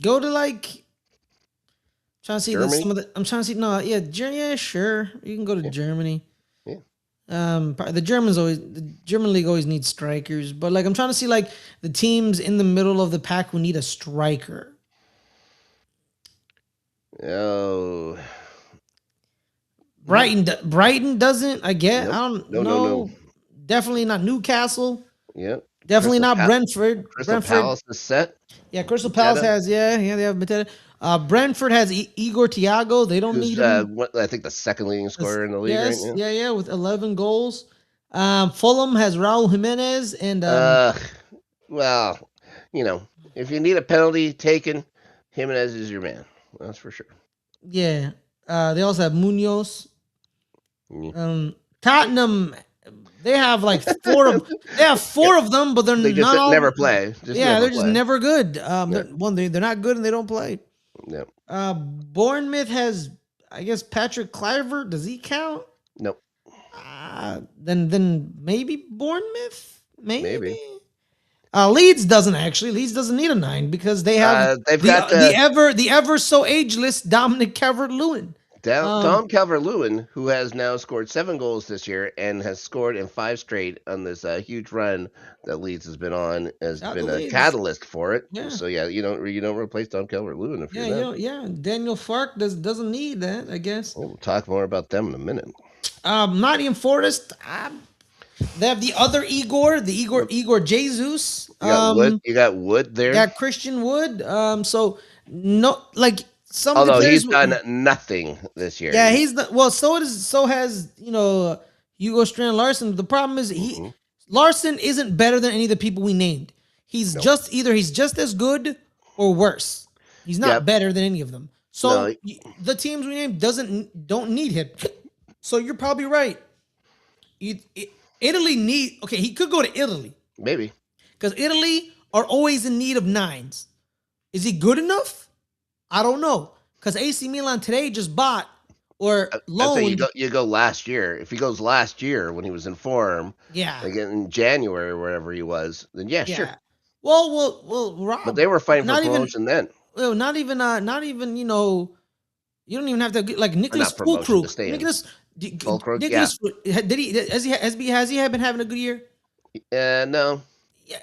go to like trying to see Germany. I'm trying to see no, yeah, yeah, sure. You can go to Yeah. Germany. Yeah. The German league always needs strikers, but like I'm trying to see like the teams in the middle of the pack who need a striker. Oh. Brighton doesn't. I get. Nope. I don't No, no, no. know. Definitely not Newcastle. Yep. Definitely not Brentford. Crystal Palace is set. Yeah, Crystal Palace has. Yeah, they have Mateta. Brentford has Igor Thiago. They don't need him. I think the second leading scorer in the league Yes, right now. yeah, with 11 goals. Fulham has Raul Jimenez and well, if you need a penalty taken, Jimenez is your man. That's for sure. yeah. They also have Munoz. Yeah. Tottenham, they have like four of them, but They just not all. never play. They're just never good. Yeah. They're not good and they don't play. Yep. Bournemouth has, I guess, Patrick Kluivert. Does he count? Nope. Then maybe Bournemouth. Maybe. Maybe. Leeds doesn't actually. Leeds doesn't need a 9 because they have they've got the ever so ageless Dominic Calvert-Lewin. Tom Calvert-Lewin, who has now scored 7 goals this year and has scored in 5 straight on this huge run that Leeds has been on, has been a catalyst for it. Yeah. So yeah, you don't replace Tom Calvert-Lewin if you're that. Daniel Farke doesn't need that, I guess. We'll talk more about them in a minute. Nottingham Forest. They have the other Igor Jesus. You got Wood there. You got Christian Wood. So no, like. Although he's done nothing this year. Yeah, so has Hugo Strand Larson. The problem is Larson isn't better than any of the people we named. He's just as good or worse. He's not better than any of them. So the teams we named don't need him. So you're probably right. Italy he could go to Italy. Maybe. Because Italy are always in need of 9s. Is he good enough? I don't know, because AC Milan today just bought or loaned. You go last year. If he goes last year when he was in form, again in January or wherever he was, then sure. Well, Rob. But they were fighting for promotion then. Well, not even. You don't even have to like Nicholas Fulkrug. Nicholas has he been having a good year? No. Yeah.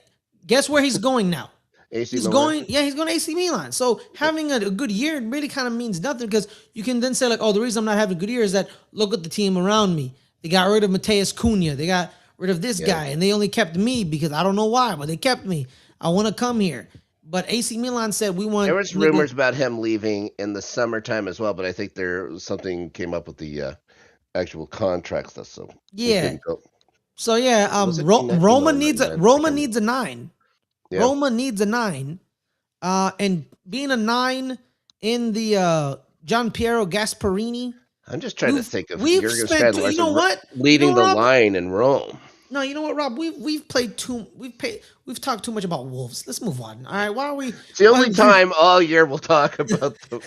Guess where he's going now? He's going to AC Milan. So having a good year really kind of means nothing, because you can then say like, oh, the reason I'm not having a good year is that look at the team around me. They got rid of Mateus Cunha. They got rid of this guy, and they only kept me because I don't know why, but they kept me. I want to come here. But AC Milan said we want. There was rumors about him leaving in the summertime as well, but I think something came up with the actual contract stuff. So So Roma needs a 9. Yeah. Roma needs a 9, and being a 9 in the Gian Piero Gasparini. I'm just trying to think of Jurgen Strand Larsen leading the line in Rome. No, you know what, Rob? We've talked too much about Wolves. Let's move on. All right, why are we? It's the only time all year we'll talk about them.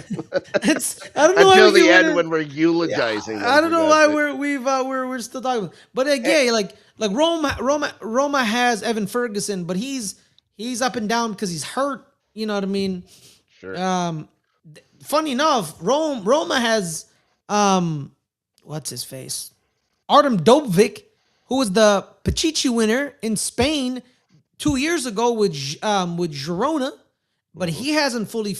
I don't know until the end when we're eulogizing. I don't know why we're still talking about. But again, like Roma has Evan Ferguson, but he's up and down because he's hurt. You know what I mean? Sure. Funny enough, Roma has what's his face? Artem Dovbyk, who was the Pichichi winner in Spain 2 years ago with Girona, but he hasn't fully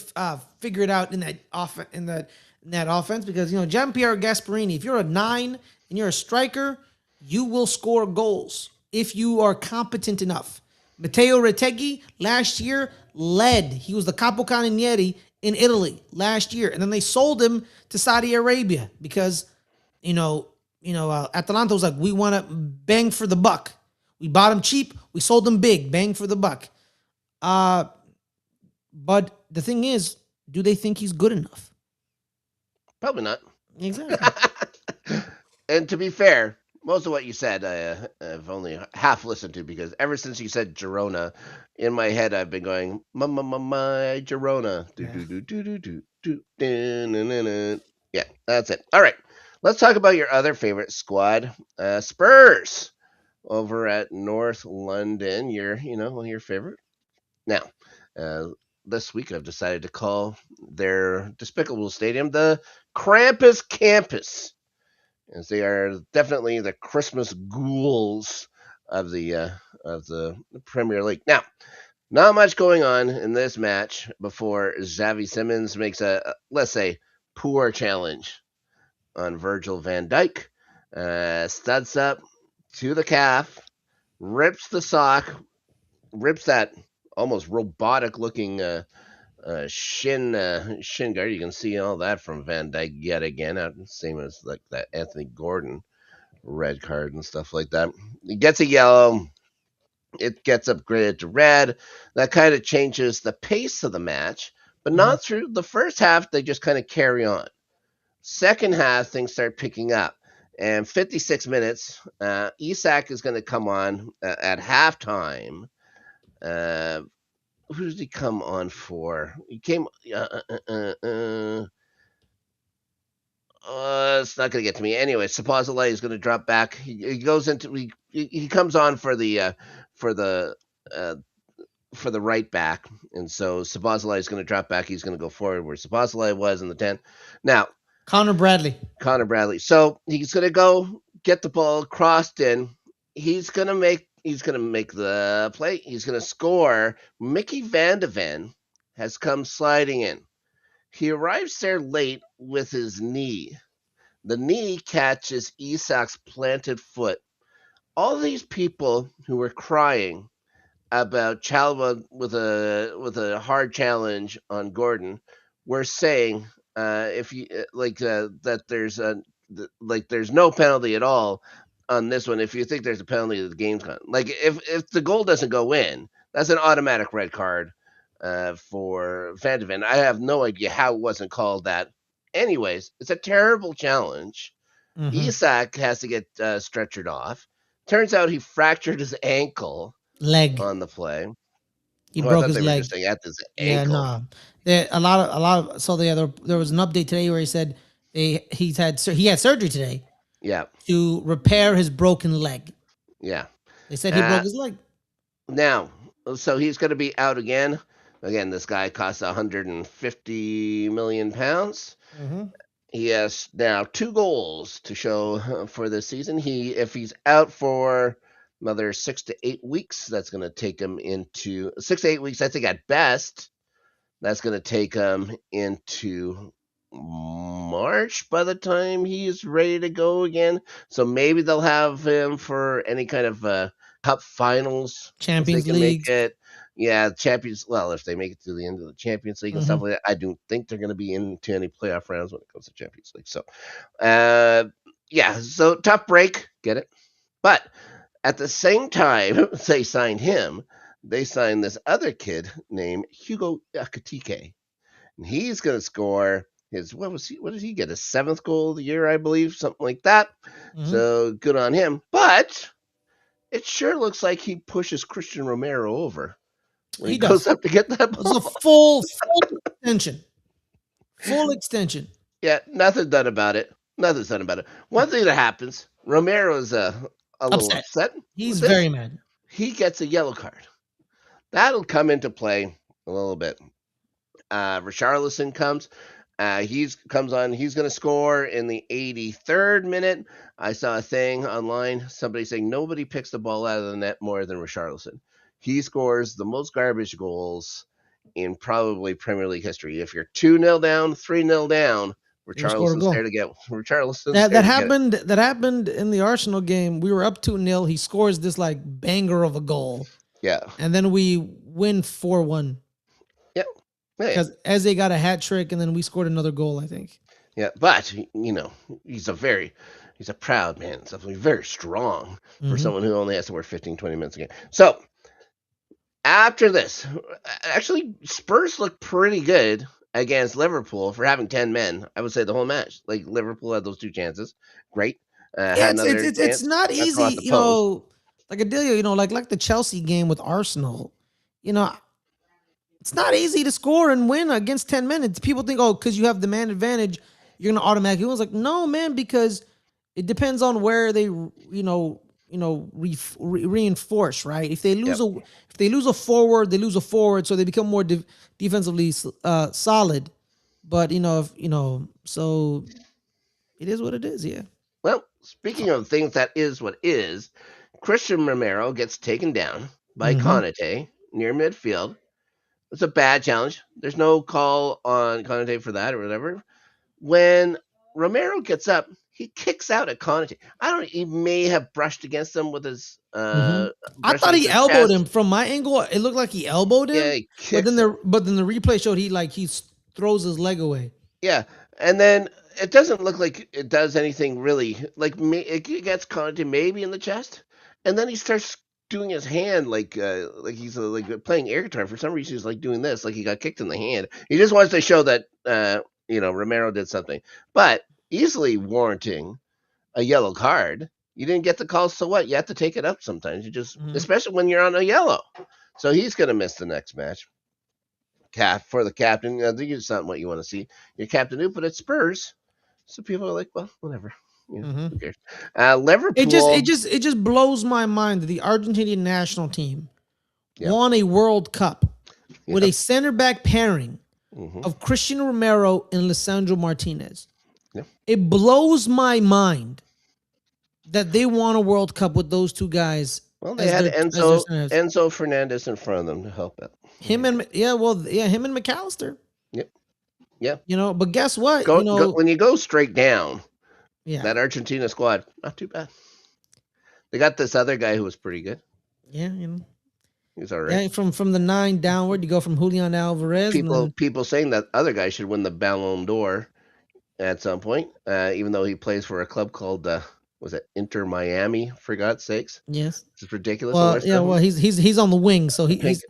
figured out in that offense because Gianpiero Gasparini. If you're a 9 and you're a striker, you will score goals if you are competent enough. Matteo Retegui last year led. He was the capocannoniere in Italy last year, and then they sold him to Saudi Arabia because Atalanta was like, we want to bang for the buck. We bought him cheap. We sold him big. Bang for the buck. But the thing is, do they think he's good enough? Probably not. Exactly. And to be fair, most of what you said, I've only half listened to because ever since you said Girona, in my head I've been going, my Girona. Do, Yeah. do, do, do, do, do, do, dun, dun, dun, dun. Yeah, that's it. All right. Let's talk about your other favorite squad, Spurs, over at North London. Your favorite. Now, uh, this week I've decided to call their despicable stadium the Krampus Campus, as they are definitely the Christmas ghouls of the Premier League. Now, not much going on in this match before Xavi Simons makes a let's say poor challenge on Virgil van Dijk, studs up to the calf, rips the sock, rips that almost robotic looking shin guard. You can see all that from Van Dijk yet again. Same as like that Anthony Gordon red card and stuff like that. He gets a yellow. It gets upgraded to red. That kind of changes the pace of the match, but Mhm. not through the first half. They just kind of carry on. Second half, things start picking up. And 56 minutes, Isak is going to come on at halftime. Uh, who did he come on for? He came. It's not going to get to me anyway. Supposedly is going to drop back. He goes into he comes on for the uh, for the right back, and so Supposedly is going to drop back. He's going to go forward where Supposedly was in the 10. Now Connor Bradley. Connor Bradley. So he's going to go get the ball crossed in. He's going to make the play. He's going to score. Mickey Van de Ven has come sliding in. He arrives there late with his knee. The knee catches Isak's planted foot. All these people who were crying about Chalwa with a hard challenge on Gordon were saying if you that there's no penalty at all on this one. If you think there's a penalty, the game's gone. Like if the goal doesn't go in, that's an automatic red card for Van de Ven. I have no idea how it wasn't called that. Anyways, it's a terrible challenge. Mhm. Isak has to get stretchered off. Turns out he fractured his ankle Leg. on the play. He Oh, I broke thought his they were leg. just saying at his Yeah, ankle. no. There a lot of so there was an update today where he said he had surgery today Yeah, to repair his broken leg. yeah. They said he Uh, broke his leg. Now, so he's going to be out again. Again, this guy costs 150 million pounds. Mhm. He has now 2 goals to show for this season. If he's out for another 6 to 8 weeks, that's going to take him into 6 to 8 weeks. I think at best, that's going to take him into March by the time he's ready to go again. So maybe they'll have him for any kind of cup finals if they Champions can make League. it. Yeah, Champions. Well, if they make it to the end of the Champions League and stuff Mhm. like that, I don't think they're going to be into any playoff rounds when it comes to Champions League. So, uh, yeah, so tough break, get it? But at the same time, they signed him. They signed this other kid named Hugo Akatike, and he's going to score his what was he? What did he get? His seventh goal of the year, I believe, something like that. Mhm. So good on him. But it sure looks like he pushes Christian Romero over when he He goes does. up to get that It was a ball. full extension. Full extension. Yeah, nothing done about it. Nothing's done about it. One thing that happens, Romero's a little Upset. upset with He's very this. mad. He gets a yellow card. That'll come into play a little bit. Richarlison comes. He's comes on. He's going to score in the 83rd minute. I saw a thing online. Somebody saying nobody picks the ball out of the net more than Richarlison. He scores the most garbage goals in probably Premier League history. If you're 2-0 down, 3-0 down, He'll score a Richarlison's there goal. to get. Richarlison's That there that to get it. happened. That happened in the Arsenal game. We were up 2-0. He scores this like banger of a goal, Yeah, and then we win 4-1 yeah, yeah, because Eze got a hat trick, and then we scored another goal. I think. yeah. But he's He's a proud man, something very strong for Mhm. someone who only has to work 15, 20 minutes a game. So after this, actually, Spurs looked pretty good against Liverpool for having 10 men. I would say the whole match. Like, Liverpool had those 2 chances. Great. Yeah, Had another it's chance not across easy, the post. like Adelia, like the Chelsea game with Arsenal. You know, it's not easy to score and win against 10 minutes. People think, oh, because you have the man advantage, you're gonna automatically win. It's like, no, man, because it depends on where they, reinforce, right? If they lose Yep. a forward, they lose a forward, so they become more defensively solid. But so it is what it is. Yeah. Well, speaking of things that is what is, Christian Romero gets taken down by Mm-hmm. Konate near midfield. It's a bad challenge. There's no call on Konate for that or whatever. When Romero gets up, he kicks out at Konate. I don't. He may have brushed against him with his Mm-hmm. I brushed thought against he his elbowed chest. him. From my angle, it looked like he elbowed Yeah, him, he but then kicks him. the replay showed he throws his leg away. Yeah, and then it doesn't look like it does anything really. Like it gets Conte maybe in the chest, and then he starts doing his hand like he's like playing air guitar. For some reason, he's like doing this, like he got kicked in the hand. He just wants to show that Romero did something, but easily warranting a yellow card. You didn't get the call, so what? You have to take it up sometimes. You just, Mm-hmm. especially when you're on a yellow. So he's gonna miss the next match for the captain. I think it's not what you want to see. Your captain who put at Spurs. So people are like, well, whatever. Mm-hmm. Who cares? It just Liverpool. blows my mind that the Argentinian national team Yeah. won a World Cup with Yeah. a center back pairing Mm-hmm. of Cristiano Romero and Lisandro Martinez. Yeah. It blows my mind that they won a World Cup with those two guys Well, they as had their centers. Enzo Fernandez in front of them to help out. Him and him and McAllister. Yep. Yeah. But guess what? Go when you go straight down. Yeah. That Argentina squad, not too bad. They got this other guy who was pretty good. Yeah, He's all right. Yeah, from the 9 downward, you go from Julian Alvarez. People saying that other guy should win the Ballon d'Or at some point, even though he plays for a club called was it Inter Miami? For God's sakes, yes, it's ridiculous. well, yeah, well, he's on the wing, so he's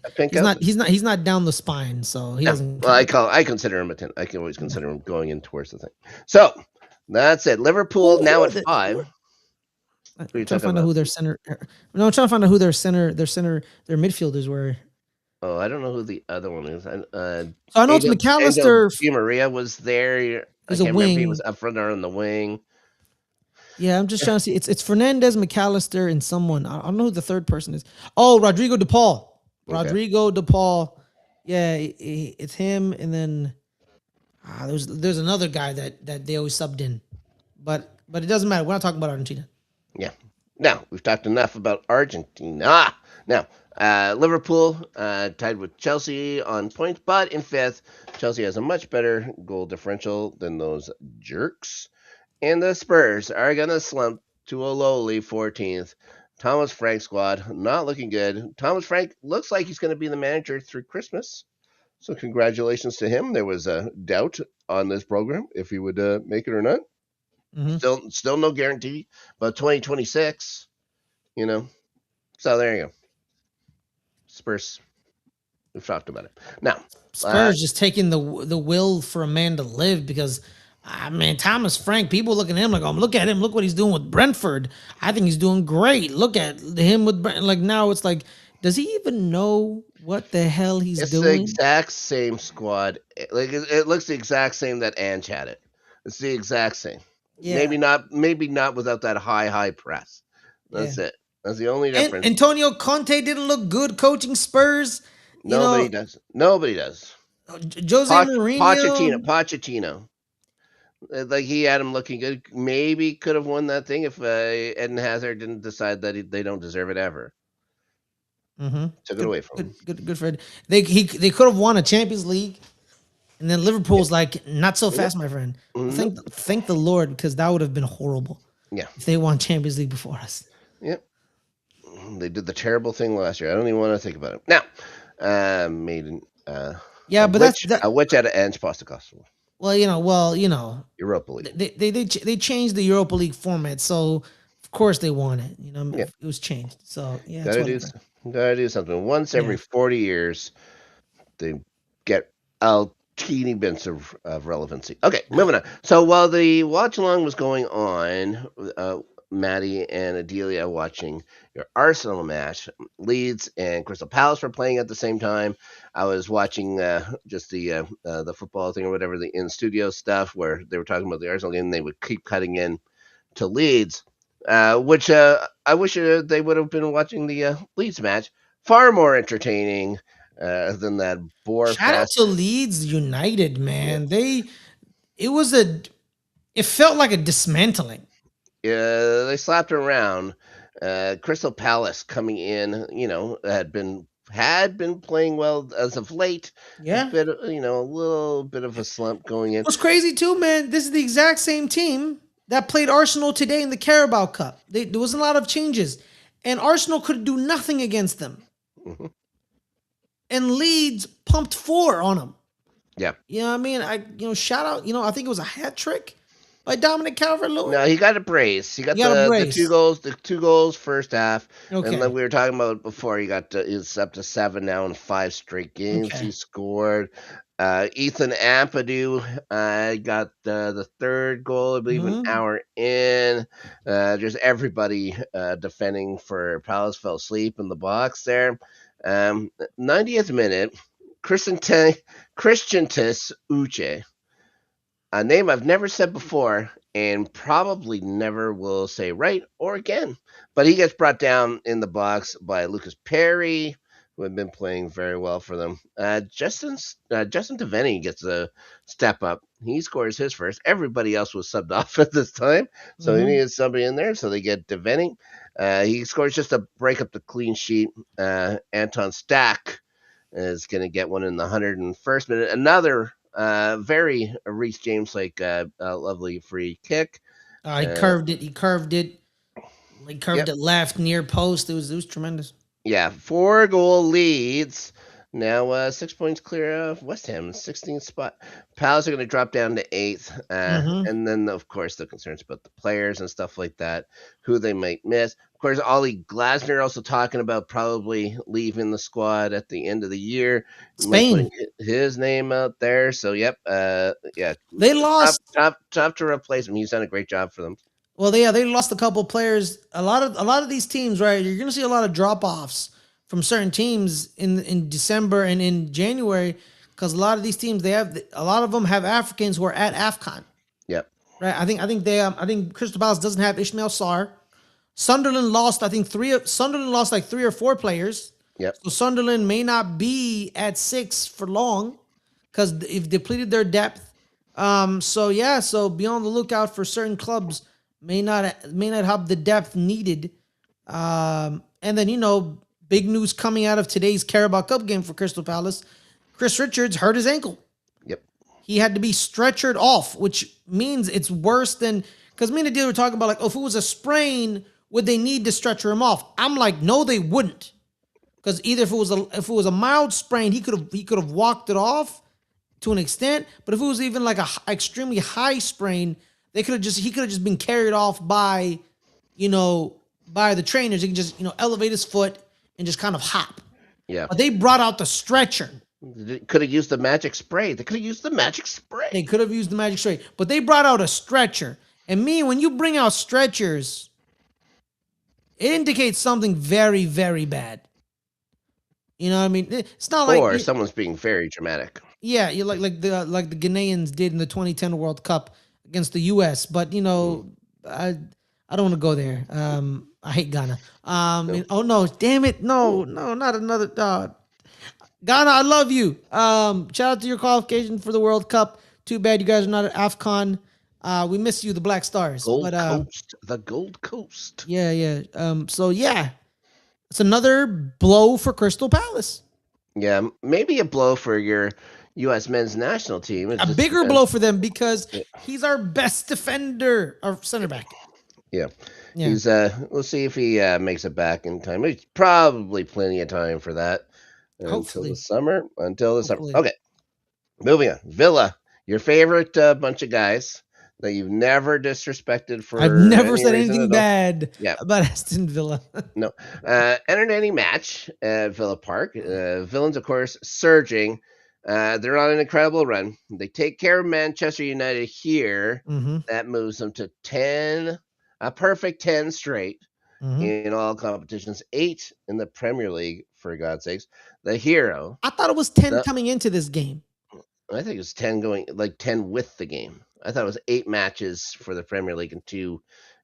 not down the spine, so he doesn't. Well, I consider him a 10. I can always consider him going in towards the thing. So that's it. Liverpool now at 5. I'm trying to find out who their center. No, I'm trying to find out who their midfielders were. Oh, I don't know who the other one is. So I know it's McAllister. Di Maria was there. I can't remember if he was up front or on the wing. Yeah, I'm just trying to see. It's Fernandez, McAllister, and someone. I don't know who the third person is. Oh, Rodrigo De Paul. Okay. Rodrigo De Paul. Yeah, it's him, and then there's another guy that they always subbed in, but it doesn't matter. We're not talking about Argentina. Yeah. Now we've talked enough about Argentina. Now Liverpool tied with Chelsea on points, but in 5th. Chelsea has a much better goal differential than those jerks. And the Spurs are going to slump to a lowly 14th. Thomas Frank squad not looking good. Thomas Frank looks like he's going to be the manager through Christmas. So congratulations to him. There was a doubt on this program if he would make it or not. Mm-hmm. Still no guarantee, but 2026, So there you go. Spurs. We've talked about it. Now, Spurs just taking the will for a man to live because, Thomas Frank, people look at him like, look at him. Look what he's doing with Brentford. I think he's doing great. Look at him with Brentford. Like now it's like, does he even know what the hell he's doing? It's the exact same squad. Like it looks the exact same that Ange had it. It's the exact same. Yeah. Maybe not without that high press. That's it. That's the only difference. And Antonio Conte didn't look good coaching Spurs. Nobody does. Nobody does. Jose Mourinho. Pochettino. Like he had him looking good. Maybe could have won that thing if Eden Hazard didn't decide that they don't deserve it ever. Mm-hmm. Took it away from him. Good for it. They could have won a Champions League. And then Liverpool's like, not so fast, my friend. Mm-hmm. Thank the Lord, because that would have been horrible. Yeah. If they won Champions League before us. Yep. They did the terrible thing last year. I don't even want to think about it. Now, Maiden. Yeah, but a witch out of Ange Postecoglou. Europa League. They changed the Europa League format, so of course they won it. Yeah, It was changed. So yeah, it's gotta do whatever. gotta do something. Once every Yeah. 40 years, they get a teeny bits of relevancy. Okay, moving on. So while the watch along was going on, Maddie and Adelia watching your Arsenal match, Leeds and Crystal Palace were playing at the same time. I was watching just the football thing or whatever, the in studio stuff where they were talking about the Arsenal game. And they would keep cutting in to Leeds, which I wish they would have been watching the Leeds match. Far more entertaining than that bore Shout out to fest. Leeds United, Yeah. man. It was a it felt like a dismantling. They slapped around. Crystal Palace coming in, had been playing well as of late. A Yeah. bit, a little bit of a slump going in. What's crazy too, man, this is the exact same team that played Arsenal today in the Carabao Cup. There wasn't a lot of changes. And Arsenal could do nothing against them. Hmm. And Leeds pumped 4 on them. Yeah. You know what I mean? Shout out, I think it was a hat trick by Dominic Calvert-Lewin. No, he got a brace. He got You got a the two brace. goals, the 2 goals first half, and like Okay. we were talking about before, he's up to 7 now in 5 straight games. Okay. He scored. Ethan Ampadu got the third goal, I believe, an Mhm. hour in. Just everybody defending for Palace fell asleep in the box there. 90th minute, Christiantis Uche, a name I've never said before and probably never will say right or again. But he gets brought down in the box by Lucas Perry, who had been playing very well for them. Justin Devaney gets a step up. He scores his first. Everybody else was subbed off at this time, so he Mhm. needed somebody in there. So they get Devaney. He scores just to break up the clean sheet. Anton Stack is going to get one in the 101st minute. Another very Reece James like lovely free kick. He Uh, curved it. He curved it. He curved yep, it left near post. It was tremendous. yeah, 4 goal leads. Now 6 points clear of West Ham, 16th spot. Pals are going to drop down to 8th. Mhm. And then, of course, the concerns about the players and stuff like that, who they might miss. Of course, Ollie Glasner also talking about probably leaving the squad at the end of the year. He might put Spain. his name out there. So, yep, yeah, They tough, lost. tough, tough to replace him. He's done a great job for them. Well, they lost a couple players. A lot of these teams, right? You're gonna see a lot of drop offs from certain teams in December and in January because a lot of these teams a lot of them have Africans who are at Afcon, Yep, right? I think Crystal Palace doesn't have Ishmael Sarr. Sunderland lost, I think Sunderland lost like 3 or 4 players. yep, So Sunderland may not be at 6 for long because they've depleted their depth. So yeah, so be on the lookout for certain clubs may not have the depth needed. And then big news coming out of today's Carabao Cup game for Crystal Palace. Chris Richards hurt his ankle. yep, He had to be stretchered off, which means it's worse than because me and the dealer were talking about like, oh, if it was a sprain, would they need to stretcher him off? I'm like, no, they wouldn't. Because either if it was a mild sprain, he could have walked it off to an extent. But if it was even like a extremely high sprain, he could have just been carried off you know, by the trainers. He can just elevate his foot and just kind of hop. yeah. But they brought out the stretcher. They could have used the magic spray. They could have used the magic spray. They could have used the magic straight, but they brought out a stretcher. And when you bring out stretchers, it indicates something very, very bad. You know what I mean? It's not like Or someone's being very dramatic. yeah, you like the Ghanaians did in the 2010 World Cup against the U.S. But Mm, I don't want to go there. I hate Ghana. no. Oh no, damn it, no, not another. Ghana, I love you. Shout out to your qualification for the World Cup. Too bad you guys are not at AFCON. We miss you, the Black Stars. But Gold Coast. The Gold Coast. yeah, yeah. So yeah, it's another blow for Crystal Palace. Yeah, maybe a blow for your U.S. men's national team. It A just bigger depends. blow for them because Yeah. he's our best defender, our center back. Yeah. Yeah, We'll see if he makes it back in time. There's probably plenty of time for that until the hopefully, summer. Until the summer. hopefully. Okay, moving on. Villa Your favorite bunch of guys that you've never disrespected I've for never any said reason anything at all. bad Yeah, about Aston Villa. no. Entered any match at Villa Park. Villains, of course, surging. They're on an incredible run. They take care of Manchester United here. Mm-hmm. That moves them to 10, a perfect 10 straight Mm-hmm. in all competitions, 8 in the Premier League, for God's sakes. The hero, I thought it was 10 the, coming into this game. I think it was 10 going, like 10 with the game. I thought it was 8 matches for the Premier League and 2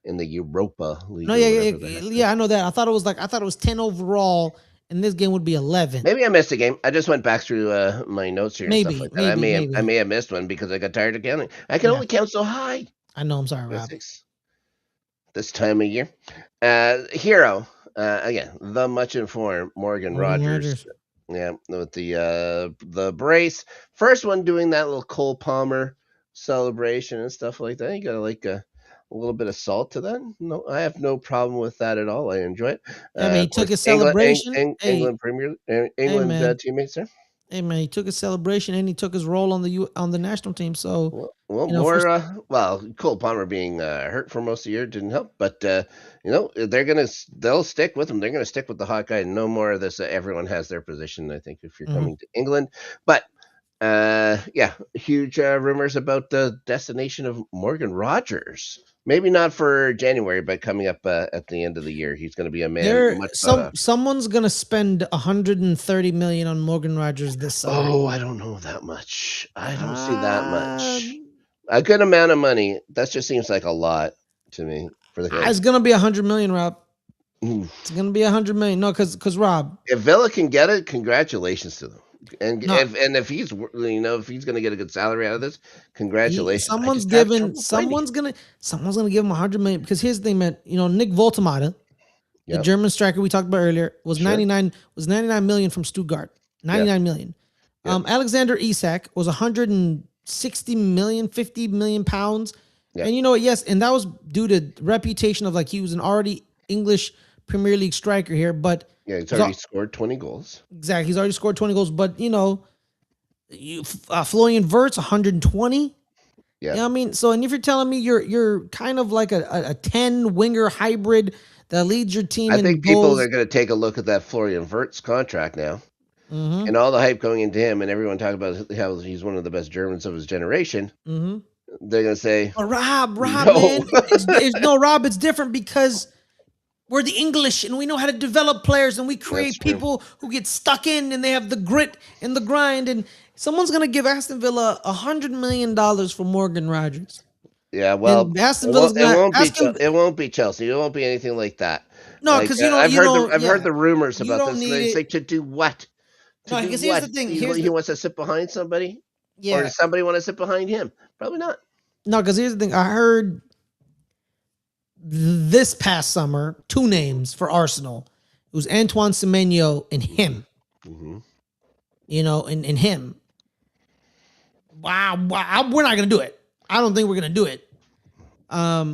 in the Europa League No, or yeah, whatever the heck. yeah, I know that. I thought it was 10 overall, and this game would be 11. Maybe I missed a game. I just went back through my notes here and stuff Maybe, like that. maybe, I maybe. may have missed one because I got tired of counting. I can Yeah, only count so high. I know. I'm sorry, Rob. This time of year. Hero, again, the much informed Morgan Morgan Rogers. Rogers. Yeah, with the brace. First one doing that little Cole Palmer celebration and stuff like that. You got like a little bit of salt to that. No, I have no problem with that at all. I enjoy it. Yeah, man, he Of took course, his celebration. England Premier Hey, England man. teammates there. Hey, man, he took his celebration and he took his role on the national team. So, Well, for more. Cole Palmer being hurt for most of the year didn't help, but they'll stick with him. They're gonna stick with the hot guy. No more of this. Everyone has their position. I think if you're Mhm. coming to England, but yeah, huge rumors about the destination of Morgan Rogers. Maybe not for January, but coming up at the end of the year, he's going to be a man much thought of. Someone's gonna spend 130 million on Morgan Rogers this summer. Oh, I don't know that much. I don't see that Uh, much. A good amount of money. That just seems like a lot to me for the guy. It's gonna be 100 million, Rob. Oof. It's gonna be 100 million. No, because Rob, If Villa can get it, congratulations to them. And No. if he's if he's going to get a good salary out of this, congratulations. someone's gonna give him 100 million because here's the thing, man. Nick Voltemade, the German striker we talked about earlier, was Sure. 99 million from Stuttgart. 99 million. Yep. Alexander Isak was 160 million, 50 million pounds. Yep. And you know what? Yes, and that was due to reputation of like he was an already English Premier League striker here, but yeah, he's already scored 20 goals. Exactly, he's already scored 20 goals. But Florian Wirtz 120. Yeah, You know what I mean, so and if you're telling me you're kind of like a 10 winger hybrid that leads your team, I in think goals. people are going to take a look at that Florian Wirtz contract now, Mhm. and all the hype going into him, and everyone talking about how he's one of the best Germans of his generation. Mhm. They're going to say, But Rob, No. man, Rob, it's different because we're the English and we know how to develop players and we create people who get stuck in and they have the grit and the grind. And someone's gonna give Aston Villa $100 million for Morgan Rogers. Yeah, well, And Aston Villa's it won't be Chelsea. It won't be anything like that. No, because I've heard the rumors about this. Need It's it. like to do what? No, because here's the thing. He wants to sit behind somebody, or does somebody want to sit behind him? Probably not. No, because here's the thing. I heard this past summer 2 names for Arsenal. It was Antoine Semenyo and him. Mm-hmm. And him. Wow, we're not gonna do it. I don't think we're gonna do it.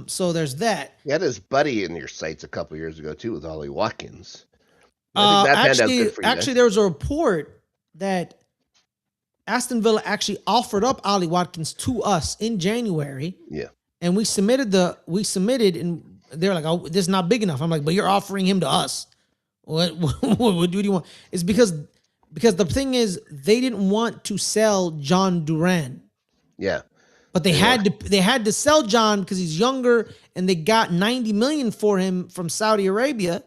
So there's that. You had his buddy in your sights a couple years ago too, with Ollie Watkins. I think that panned out good for you guys. There was a report that Aston Villa actually offered up Ollie Watkins to us in January. Yeah. And we submitted and they're like, "Oh, this is not big enough." I'm like, "But you're offering him to us. What do you want?" It's because the thing is they didn't want to sell John Duran. Yeah. But they had to sell John because he's younger and they got 90 million for him from Saudi Arabia.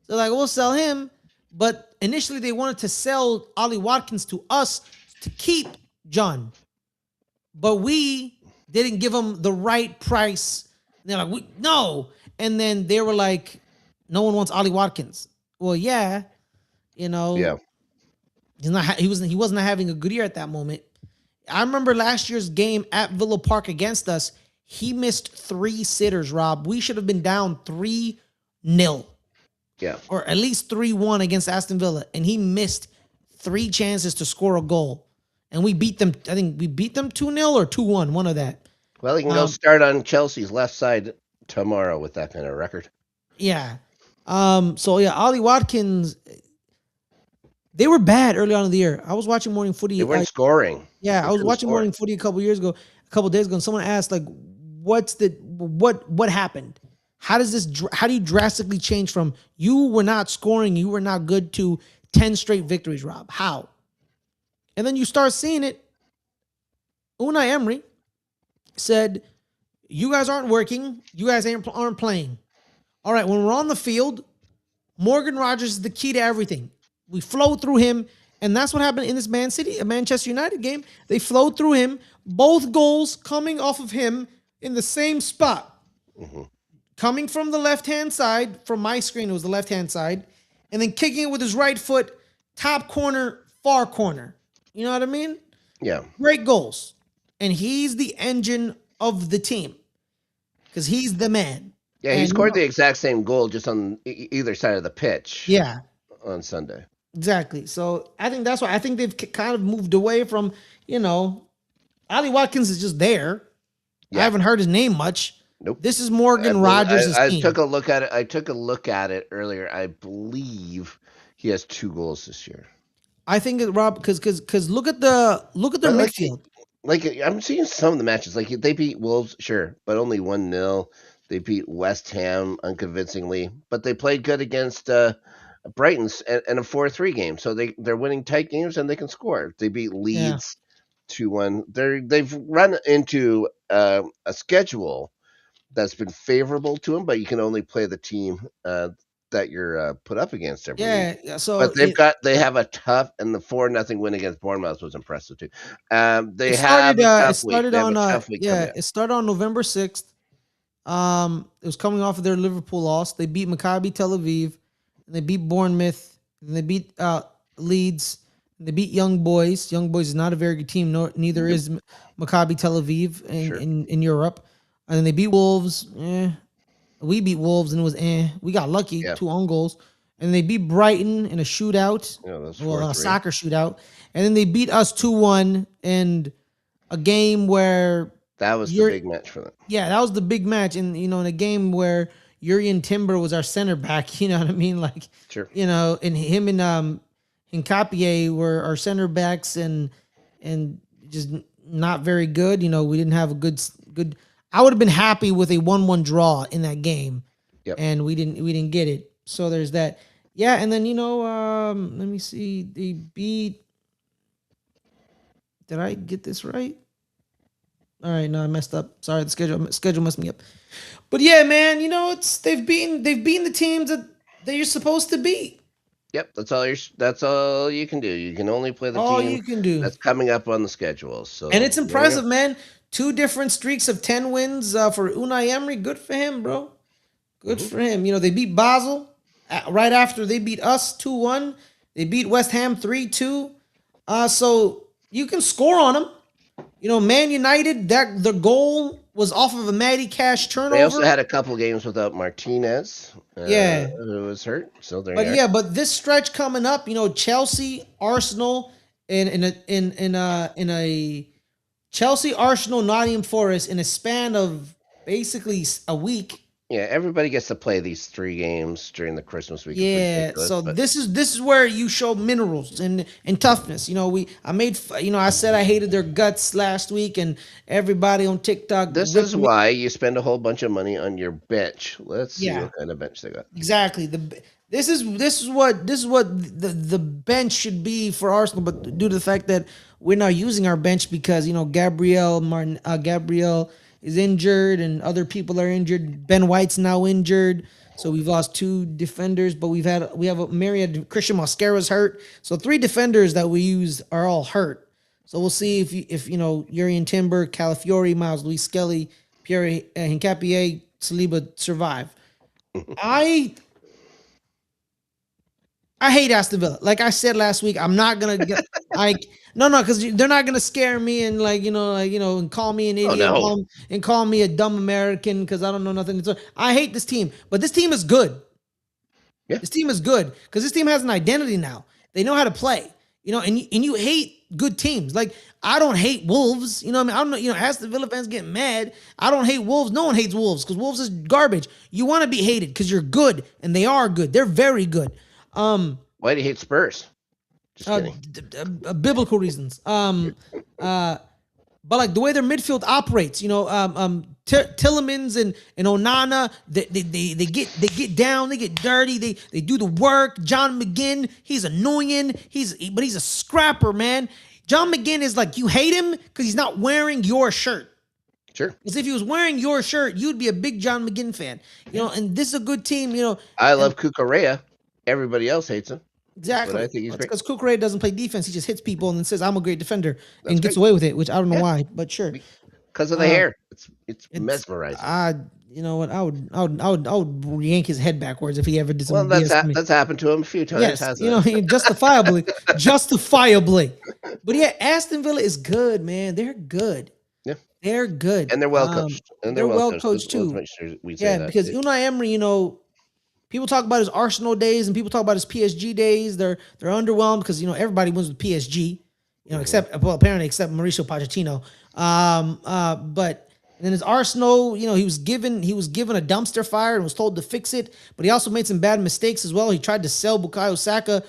They're like, "We'll sell him." But initially they wanted to sell Ollie Watkins to us to keep John. But we didn't give them the right price. And they're like, no. And then they were like, no one wants Ollie Watkins. Well, yeah. Yeah. He wasn't having a good year at that moment. I remember last year's game at Villa Park against us. He missed 3 sitters, Rob. We should have been down 3-0. Yeah. Or at least 3-1 against Aston Villa. And he missed 3 chances to score a goal. And we beat them. I think we beat them 2-0 or 2-1, one of that. Well, he can go start on Chelsea's left side tomorrow with that kind of record. Yeah. So yeah, Ollie Watkins. They were bad early on in the year. I was watching morning They footy. weren't scoring. Yeah, They I was couldn't watching score. morning footy a couple days ago, and someone asked like, what happened? How do you drastically change from you were not scoring, you were not good to 10 straight victories, Rob? How? And then you start seeing it. Unai Emery said, "You guys aren't working. You guys aren't playing. All right, when we're on the field, Morgan Rogers is the key to everything. We flow through him, and that's what happened in this Manchester United game. They flowed through him. Both goals coming off of him in the same spot, Mm-hmm. coming from the left-hand side. From my screen, it was the left-hand side, and then kicking it with his right foot, top corner, far corner. You know what I mean? Yeah. Great goals, and he's the engine of the team because he's the man. Yeah, he And scored the exact same goal just on either side of the pitch yeah, on Sunday. exactly. So I think that's why I think they've kind of moved away from, Ali Watkins is just there. I Yeah. haven't heard his name much. Nope. This is Morgan Rogers' I team. took a look at it. I took a look at it earlier. I believe he has 2 goals this year. I think it, Rob, because look at their But midfield. I'm seeing some of the matches. Like they beat Wolves, sure, but only 1-0. They beat West Ham unconvincingly, but they played good against Brighton's and a 4-3 game. So they're winning tight games and they can score. They beat Yeah, Leeds 2-1. They've run into a schedule that's been favorable to them, but you can only play the team that you're put up against every week. yeah. So But they have a tough, and the 4-0 win against Bournemouth was impressive too. They it have started. a It tough week. started They have a on. tough week coming Yeah, up. it started on November 6th. It was coming off of their Liverpool loss. They beat Maccabi Tel Aviv, and they beat Bournemouth, and they beat Leeds. And they beat Young Boys. Young Boys is not a very good team. Neither Nope. is Maccabi Tel Aviv Sure. in Europe. And then they beat Wolves. We beat Wolves, and it was We got lucky, Yeah. 2 own goals. And they beat Brighton in a shootout, Yeah, that's well, a 4-3. soccer shootout. And then they beat us 2-1 in a game where That was the you're big match for them. yeah, that was the big match, and in a game where Urian Timber was our center back. You know what I mean? Like, Sure. and him and Hincapié were our center backs, and just not very good. We didn't have a good. I would have been happy with a 1-1 draw in that game, Yep. and we didn't get it. So there's that. Yeah, and then let me see. They beat. Did I get this right? All right, no, I messed up. Sorry, the schedule messed me up. But yeah, man, they've beaten the teams that you're supposed to beat. Yep. That's all you can do. You can only play the All team you can do, that's coming up on the schedule. So and it's there you impressive, go. man. 2 different streaks of 10 wins for Unai Emery. Good for him, bro. Good Mhm. for him. They beat Basel right after they beat us 2-1. They beat West Ham 3-2. So you can score on them. Man United, that the goal was off of a Matty Cash They also turnover. had a couple games without Martinez, Yeah. who was hurt. So there But you are. yeah, but this stretch coming up, Chelsea, Arsenal, in a Chelsea, Arsenal, Nottingham Forest in a span of basically a week. Yeah, everybody gets to play these 3 games during the Christmas week. It's Yeah, ridiculous, so but this is where you show minerals and toughness. I said I hated their guts last week, and everybody on TikTok this ripped is me. why you spend a whole bunch of money on your bench. Let's see Yeah, what kind of bench they got. exactly. This is what the bench should be for Arsenal, but due to the fact that we're not using our bench because Gabriel is injured and other people are injured. Ben White's now injured, so we've lost 2 defenders. But we have a myriad. Christian Mosquera's hurt, so 3 defenders that we use are all hurt. So we'll see if Urian Timber, Calafiori, Miles Luis Skelly, Pierre Hincapié, Saliba survive. I hate Aston Villa. Like I said last week, I'm not gonna get like no, because they're not gonna scare me and and call me an Oh idiot no. and call me a dumb American because I don't know nothing. So I hate this team, but this team is good. Yeah. This team is good because this team has an identity now. They know how to play. And you hate good teams. Like I don't hate Wolves. You know what I mean? I don't know. Aston Villa fans get mad. I don't hate Wolves. No one hates Wolves because Wolves is garbage. You want to be hated because you're good, and they are good. They're very good. Why do you hate Spurs? Just kidding. Biblical reasons. But like the way their midfield operates, Tillemans and Onana, they get down, they get dirty, they do the work. John McGinn, he's annoying, but he's a scrapper, man. John McGinn is like, you hate him because he's not wearing your shirt. Sure. Because if he was wearing your shirt, you'd be a big John McGinn fan. And this is a good team. I love Cucurella. Everybody else hates him. Exactly. But I think he's great. Because Cucurella doesn't play defense. He just hits people and then says, I'm a great defender. And gets great. away with it, which I don't know why, but sure. Because of the hair. It's mesmerizing. You know what? I would yank his head backwards if he ever did something. Well, that's happened to him a few times. Yes, hasn't it? Justifiably. But yeah, Aston Villa is good, man. They're good. Yeah, they're good, and they're well coached. And they're well coached too. Because Unai Emery, people talk about his Arsenal days and people talk about his PSG days. They're underwhelmed because everybody wins with PSG, except Mauricio Pochettino. But then his Arsenal, he was given a dumpster fire and was told to fix it. But he also made some bad mistakes as well. He tried to sell Bukayo Saka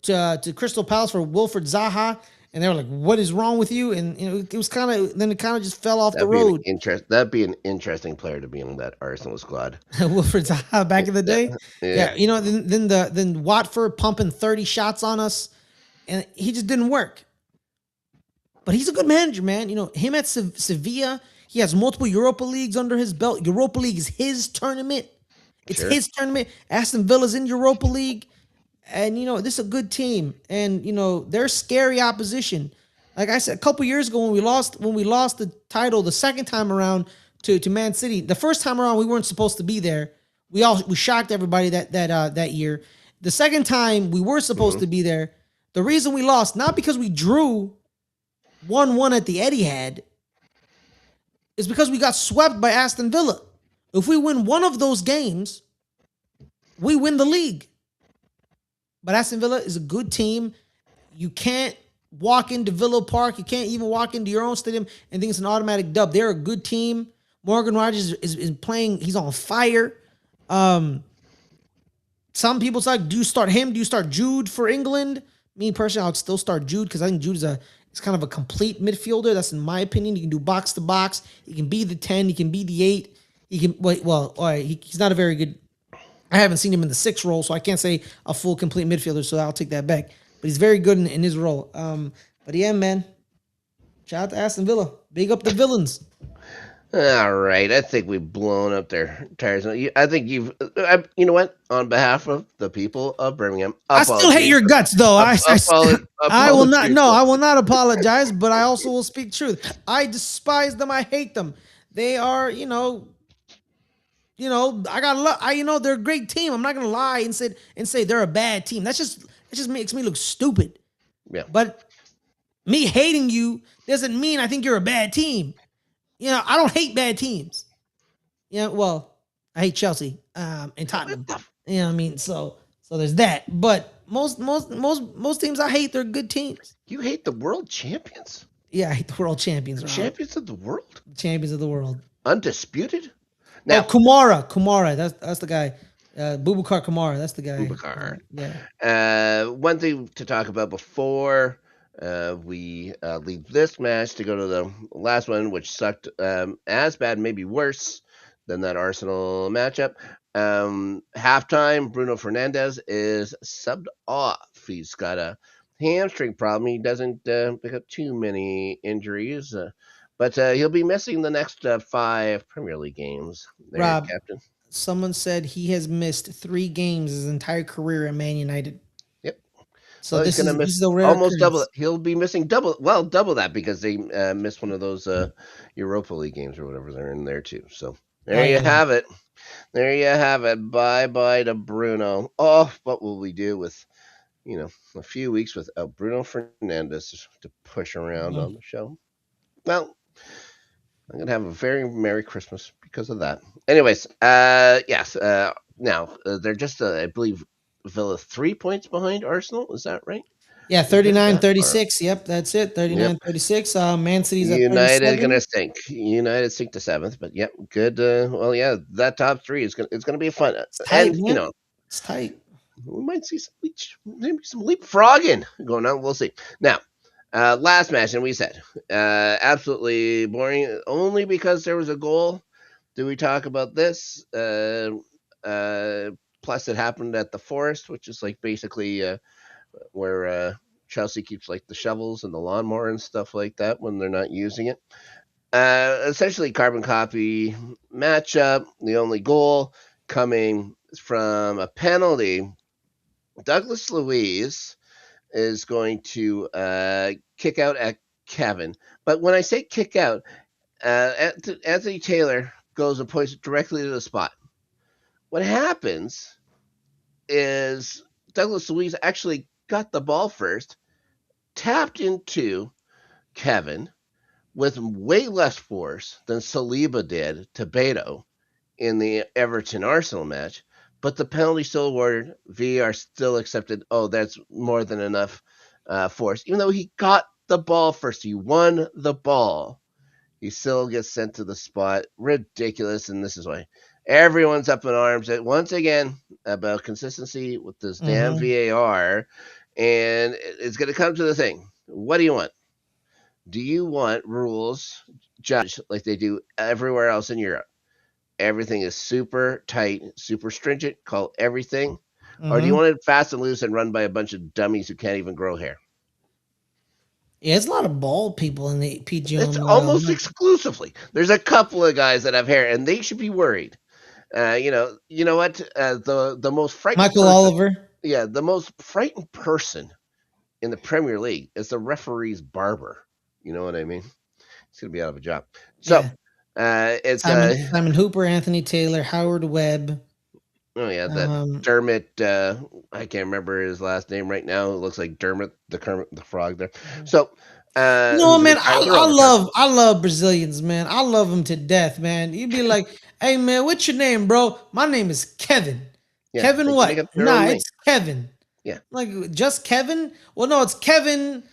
to Crystal Palace for Wilfred Zaha. And they were like, "What is wrong with you?" And it was kind of just fell off the road. That'd be an interesting player to be in that Arsenal squad. Wilfred Zaha back in the day, yeah. Then Watford pumping 30 shots on us, and he just didn't work. But he's a good manager, man. Him at Sevilla, he has multiple Europa Leagues under his belt. Europa League is his tournament. It's his tournament. Aston Villa's in Europa League. And, this is a good team. And, they're scary opposition. Like I said, a couple years ago when we lost the title the second time around to Man City, the first time around we weren't supposed to be there. We shocked everybody that year. The second time we were supposed to be there. The reason we lost, not because we drew 1-1 at the Etihad, is because we got swept by Aston Villa. If we win one of those games, we win the league. But Aston Villa is a good team. You can't walk into Villa Park. You can't even walk into your own stadium and think it's an automatic dub. They're a good team. Morgan Rogers is playing. He's on fire. Some people say, do you start him? Do you start Jude for England? Me personally, I'll still start Jude because I think Jude is kind of a complete midfielder. That's in my opinion. He can do box to box. He can be the 10. He can be the 8. He can all right. He's not a very good. I haven't seen him in the 6 role, so I can't say a full complete midfielder, so I'll take that back. But he's very good in his role. But yeah, man. Shout out to Aston Villa. Big up the villains. All right. I think we've blown up their tires. I think you know what? On behalf of the people of Birmingham, I still hate your guts, though. I will not. No, I will not apologize, but I also will speak truth. I despise them. I hate them. They are, they're a great team. I'm not gonna lie and say they're a bad team. That just makes me look stupid. Yeah. But me hating you doesn't mean I think you're a bad team. I don't hate bad teams. Well, I hate Chelsea and Tottenham. I mean? So there's that. But most teams I hate, they're good teams. You hate the world champions? Yeah, I hate the world champions. Champions of the world? Champions of the world. Undisputed? Now, Kumara, that's the guy. Boubacar Kamara, that's the guy. Boubacar. Yeah. One thing to talk about before we leave this match to go to the last one, which sucked as bad, maybe worse than that Arsenal matchup. Halftime, Bruno Fernandes is subbed off. He's got a hamstring problem. He doesn't pick up too many injuries. But he'll be missing the next 5 Premier League games. There, Rob, Captain. Someone said he has missed 3 games his entire career at Man United. Yep. So this is the rare almost occurrence. Double. He'll be missing double that because they missed one of those Europa League games or whatever they're in there too. So there you have it. There you have it. Bye to Bruno. Oh, what will we do with a few weeks without Bruno Fernandes to push around on the show? Well, I'm going to have a very Merry Christmas because of that. Anyways, yes. Now, they're just, I believe, Villa 3 points behind Arsenal. Is that right? Yeah, 39-36. Yep, that's it. 39-36. Man City's at United going to sink. United sink to 7th. But, yep, good. That top 3 is going to be fun. It's tight, man. It's tight. we might see maybe some leapfrogging going on. We'll see. Now, last match, and we said absolutely boring. Only because there was a goal. Do we talk about this? Plus, it happened at the Forest, which is like basically where Chelsea keeps like the shovels and the lawnmower and stuff like that when they're not using it. Essentially, carbon copy matchup. The only goal coming from a penalty. Douglas Luiz is going to kick out at Kevin. But when I say kick out, Anthony Taylor goes and points it directly to the spot. What happens is Douglas Luiz actually got the ball first, tapped into Kevin with way less force than Saliba did to Beto in the Everton Arsenal match, but the penalty still awarded. VAR still accepted. Oh, that's more than enough force. Even though he got the ball first, he won the ball. He still gets sent to the spot. Ridiculous, and this is why everyone's up in arms once again about consistency with this damn Mm-hmm. VAR, and it's going to come to the thing. What do you want? Do you want rules judged like they do everywhere else in Europe? Everything is super tight, super stringent, call everything? Or do you Mm-hmm. want it fast and loose and run by a bunch of dummies who can't even grow hair? Yeah, it's a lot of bald people in the It's PGM. almost exclusively. There's a couple of guys that have hair, and they should be worried. You know what? The most frightened Michael person, Oliver. yeah, the most frightened person in the Premier League is the referee's barber. You know what I mean? He's gonna be out of a job. So Yeah. it's Simon Hooper, Anthony Taylor, Howard Webb. oh yeah, that Um, Dermot. I can't remember his last name right now. It looks like Dermot the Kermit the Frog there. mhm. So No, who's man, retired? They're all retired. I love Brazilians, man. I love them to death, man. You'd be like, hey, man, what's your name, bro? My name is Kevin. Yeah, Kevin they can make what? up their Nah, own name. it's Kevin. Yeah, Like, just Kevin? Well, no, it's Kevin.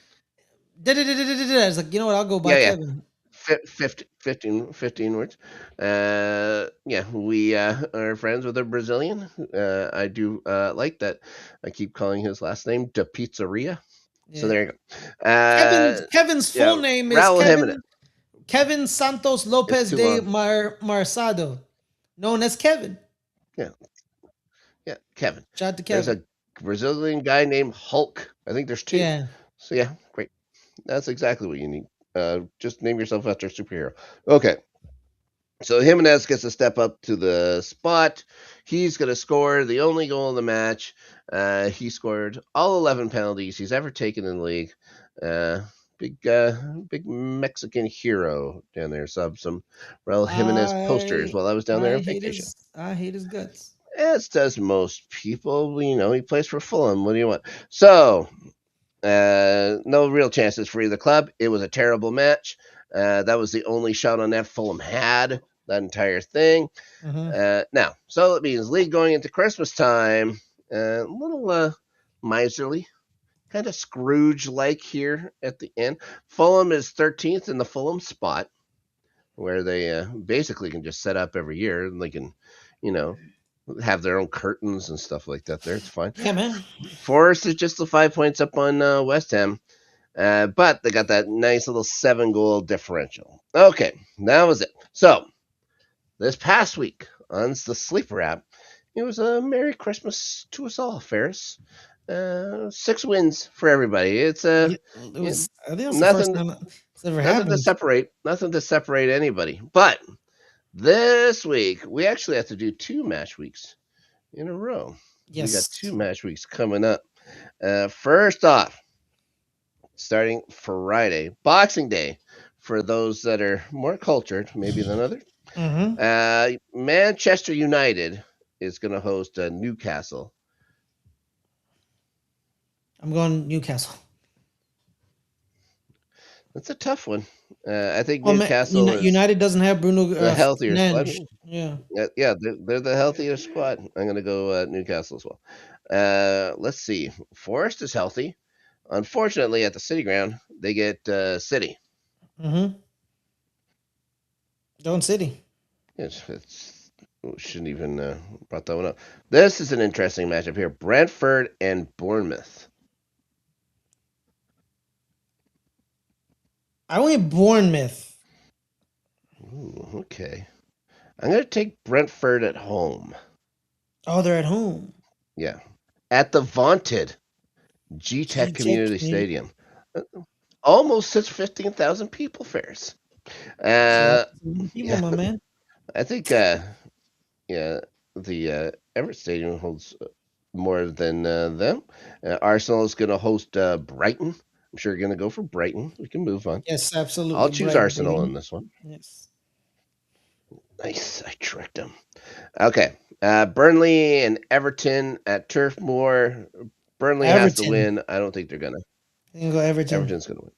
Da-da-da-da-da-da. It's like, you know what? I'll go by yeah, yeah. Kevin. 15 words. Yeah, we are friends with a Brazilian. I do like that. I keep calling his last name De Pizzeria. So Yeah. there you go. Kevin's full Yeah, name is Raul Jimenez. Kevin Santos It's Lopez too de long. Marsado, known as Kevin. Yeah, yeah, Kevin. Shout out to There's Kevin. a Brazilian guy named Hulk. I think there's two. Yeah. So yeah, great. That's exactly what you need. Just name yourself after a superhero. Okay. So Jimenez gets to step up to the spot. He's going to score the only goal in the match. He scored all 11 penalties he's ever taken in the league. Uh, big Mexican hero down there. Saw some Raul Jimenez posters while I was down there on vacation. I hate his guts. As does most people. You know, he plays for Fulham. What do you want? So, no real chances for either club. It was a terrible match. That was the only shot on net Fulham had that entire thing. Mm-hmm. Now, so it means league going into Christmas time, a little miserly, kind of Scrooge like here at the end. Fulham is 13th in the Fulham spot, where they basically can just set up every year and they can, you know, have their own curtains and stuff like that there. It's fine. Yeah, man. Forest is just the 5 points up on West Ham. But they got that nice little 7 goal differential. Okay, that was it. So, this past week on the Sleeper app, it was a Merry Christmas to us all, Ferris. 6 wins for everybody. It's Yeah, it it, was. I think that's the first nothing, time it's ever happened. nothing to separate anybody. But this week we actually have to do 2 match weeks in a row. We got Yes. 2 match weeks coming up. First off, starting Friday, Boxing Day, for those that are more cultured, maybe than others. Mm-hmm. Manchester United is going to host Newcastle. I'm going Newcastle. That's a tough one. I think Well, man, Newcastle is United doesn't have Bruno the healthier squad. Fernandes. Yeah. Yeah, they're the healthier squad. I'm going to go Newcastle as well. Let's see. Forest is healthy. Unfortunately, at the City Ground, they get City. Mm-hmm. Going City. It's shouldn't even brought that one up. This is an interesting matchup here. Brentford and Bournemouth. I went Bournemouth. Ooh, okay. I'm going to take Brentford at home. Oh, they're at home. Yeah. At the vaunted G-Tech G-Tech Community community. Stadium. Almost sits 15,000 people, Ferris. It's a lot Uh, of people, yeah, my man. I think, yeah, the Everett Stadium holds more than them. Arsenal is going to host Brighton. I'm sure you're going to go for Brighton. We can move on. Yes, I'll absolutely. choose Brighton, Arsenal baby. in this one. Yes. Nice. I tricked him. Okay. Burnley and Everton at Turf Moor. Burnley has to Everton. win. I don't think they're going to. You can go Everton. Everton's going to win.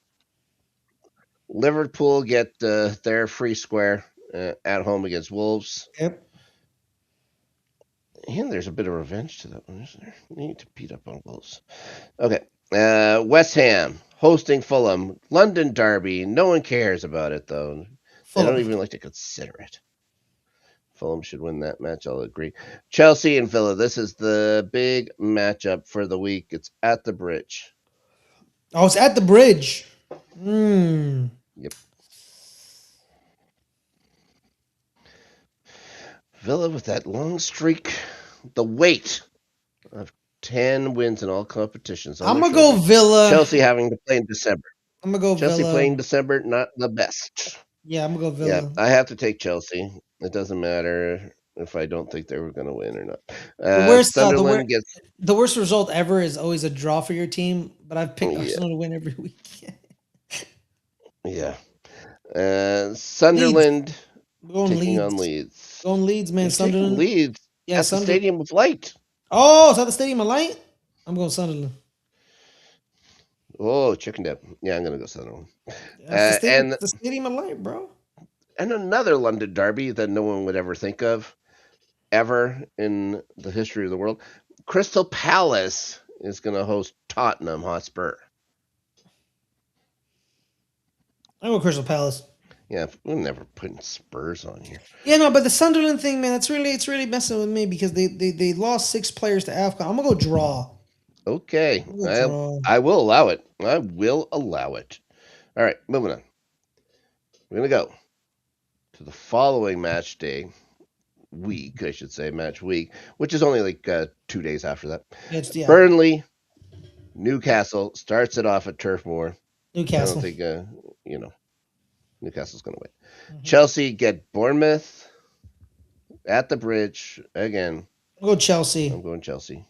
Liverpool get their free square at home against Wolves. Yep. And there's a bit of revenge to that one, isn't there? We need to beat up on Wolves. Okay. West Ham hosting Fulham. London Derby. No one cares about it, though. They don't Fulham. even like to consider it. Fulham should win that match, I'll agree. Chelsea and Villa. This is the big matchup for the week. It's at the bridge. Oh, it's at the bridge. Hmm. Yep. Villa with that long streak. The weight of 10 wins in all competitions on I'm their gonna go shoulders. Villa. Chelsea having to play in December. I'm gonna go Chelsea Villa. playing December, not the best. Yeah, I'm gonna go Yeah, Villa. I have to take Chelsea. It doesn't matter if I don't think they were going to win or not. The worst, Sunderland gets, the worst result ever is always a draw for your team. But I've picked yeah, Arsenal to win every week. yeah. Leeds. Sunderland I'm going taking on Leeds. Leeds. Going Leeds, man. You're taking Sunderland. Leeds Yeah, at the Sunderland. Stadium of Light. Oh, is that the Stadium of Light? I'm going Sunderland. Oh, chicken dip. Yeah, I'm going to go Sunderland. That's the stadium. And The Stadium of Light, bro. another London derby that no one would ever think of, ever in the history of the world. Crystal Palace is going to host Tottenham Hotspur. I go Crystal Palace. Yeah, we're never putting Spurs on here. Yeah, no, but the Sunderland thing, man, it's really messing with me because they lost 6 players to AFCON. I'm gonna go draw. Okay, I'm gonna go draw. I will allow it. I will allow it. All right, moving on. We're gonna go to the following match day week, I should say, match week, which is only like 2 days after that. Yeah. Burnley, Newcastle starts it off at Turf Moor. I don't Newcastle. think Newcastle's gonna win. Mm-hmm. Chelsea get Bournemouth at the bridge again. I'll go Chelsea. I'm going Chelsea.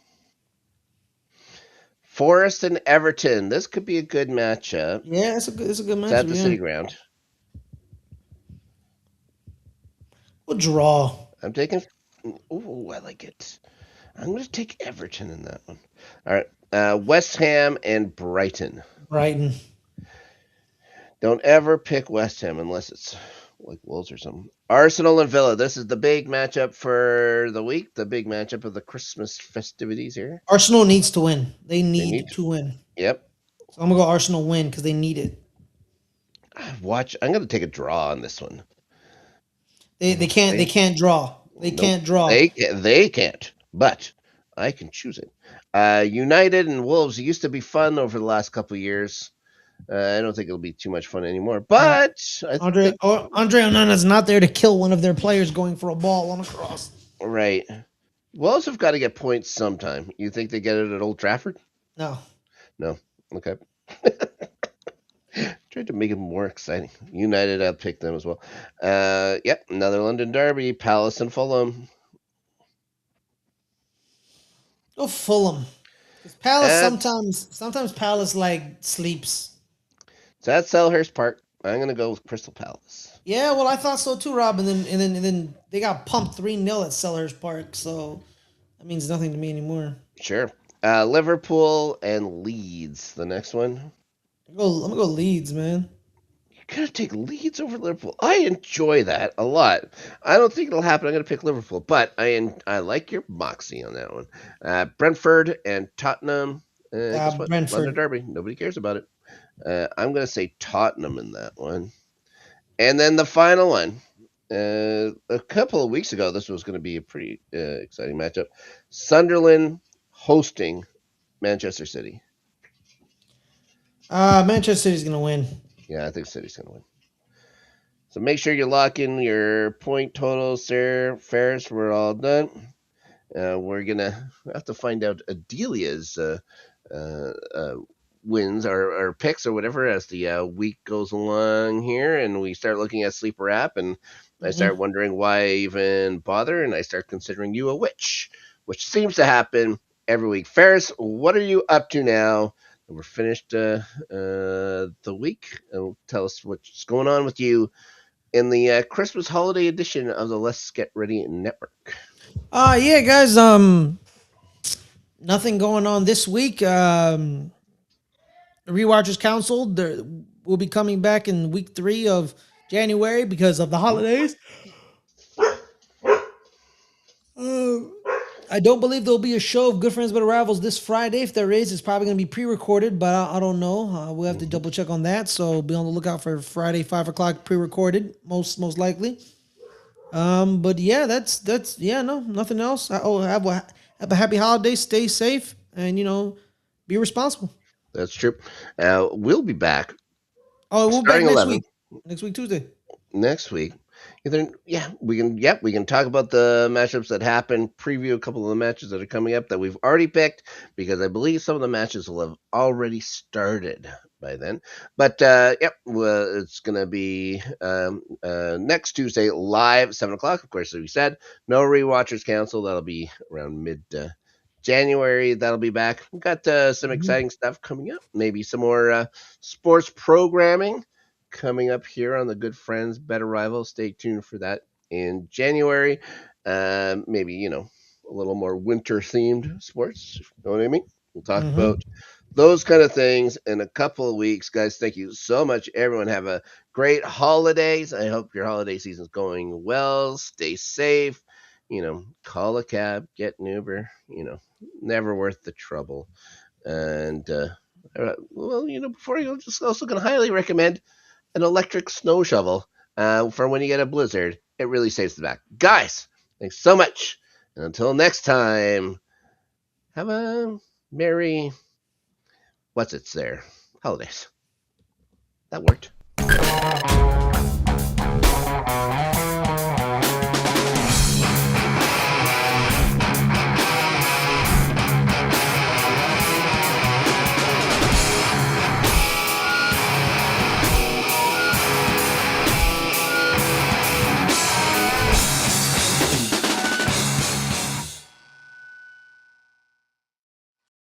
Forest and Everton. This could be a good matchup. Yeah, it's a good match. It's at the City Ground. We'll draw. I'm taking. Ooh, I like it. I'm going to take Everton in that one. All right. West Ham and Brighton. Brighton. Don't ever pick West Ham unless it's like Wolves or something. Arsenal and Villa. This is the big matchup for the week. The big matchup of the Christmas festivities here. Arsenal needs to win. They need to win. Yep. So I'm gonna go Arsenal win because they need it. I'm going to take a draw on this one. They can't draw. They can't draw. They can't. But I can choose it. United and Wolves used to be fun over the last couple of years. I don't think it'll be too much fun anymore. But Andre Onana's not there to kill one of their players going for a ball on a cross. Right. Wolves have got to get points sometime. You think they get it at Old Trafford? No. No. Okay. Tried to make it more exciting. United, I'll pick them as well. Yep, another London derby. Palace and Fulham. Go Fulham. Because Palace sometimes Palace like sleeps. It's at Selhurst Park. I'm going to go with Crystal Palace. Yeah, well, I thought so too, Rob. And then they got pumped 3-0 at Selhurst Park, so that means nothing to me anymore. Sure. Liverpool and Leeds. The next one. I'm gonna go Leeds, man. You're going to take Leeds over Liverpool. I enjoy that a lot. I don't think it'll happen. I'm going to pick Liverpool, but I like your moxie on that one. Brentford and Tottenham. Guess what? Brentford. London derby. Nobody cares about it. I'm going to say Tottenham in that one. And then the final one. A couple of weeks ago, this was going to be a pretty exciting matchup. Sunderland hosting Manchester City. Manchester City's gonna win. Yeah, I think City's going to win. So make sure you lock in your point totals there, Ferris. We're all done. We're gonna have to find out Adelia's uh, uh, wins or picks or whatever as the week goes along here, and we start looking at Sleeper app, and I start Mm-hmm. wondering why I even bother, and I start considering you a witch, which seems to happen every week. Ferris, what are you up to now? We're finished the week. Tell us what's going on with you in the Christmas holiday edition of the Let's Get Ready Network. Yeah, guys. Nothing going on this week. The Rewatchers Council will be coming back in week 3 of January because of the holidays. Uh, I don't believe there'll be a show of Good Friends Better Rivals this Friday. If there is, it's probably going to be pre-recorded, but I don't know. We'll have to Mm-hmm. double check on that. So be on the lookout for Friday 5 o'clock pre-recorded, most likely. But yeah, that's yeah, no, nothing else. Have a happy holiday. Stay safe, and be responsible. That's true. We'll be back Oh, we'll be back starting next 11 week. Next week Tuesday. next week. Either we can talk about the matchups that happened, preview a couple of the matches that are coming up that we've already picked because I believe some of the matches will have already started by then. But well, it's gonna be next Tuesday live 7 o'clock. Of course, as we said, no rewatchers council. That'll be around mid. January, that'll be back. We've got some Mm-hmm. exciting stuff coming up. Maybe some more sports programming coming up here on the Good Friends Better Rivals. Stay tuned for that in January. Maybe, a little more winter themed sports. You know what I mean? We'll talk Mm-hmm. about those kind of things in a couple of weeks. Guys, thank you so much. Everyone have a great holidays. I hope your holiday season's going well. Stay safe. Call a cab, get an Uber, never worth the trouble. And, well, before you go, just also going to highly recommend an electric snow shovel for when you get a blizzard. It really saves the back. Guys, thanks so much. And until next time, have a merry, what's it's there, holidays. That worked.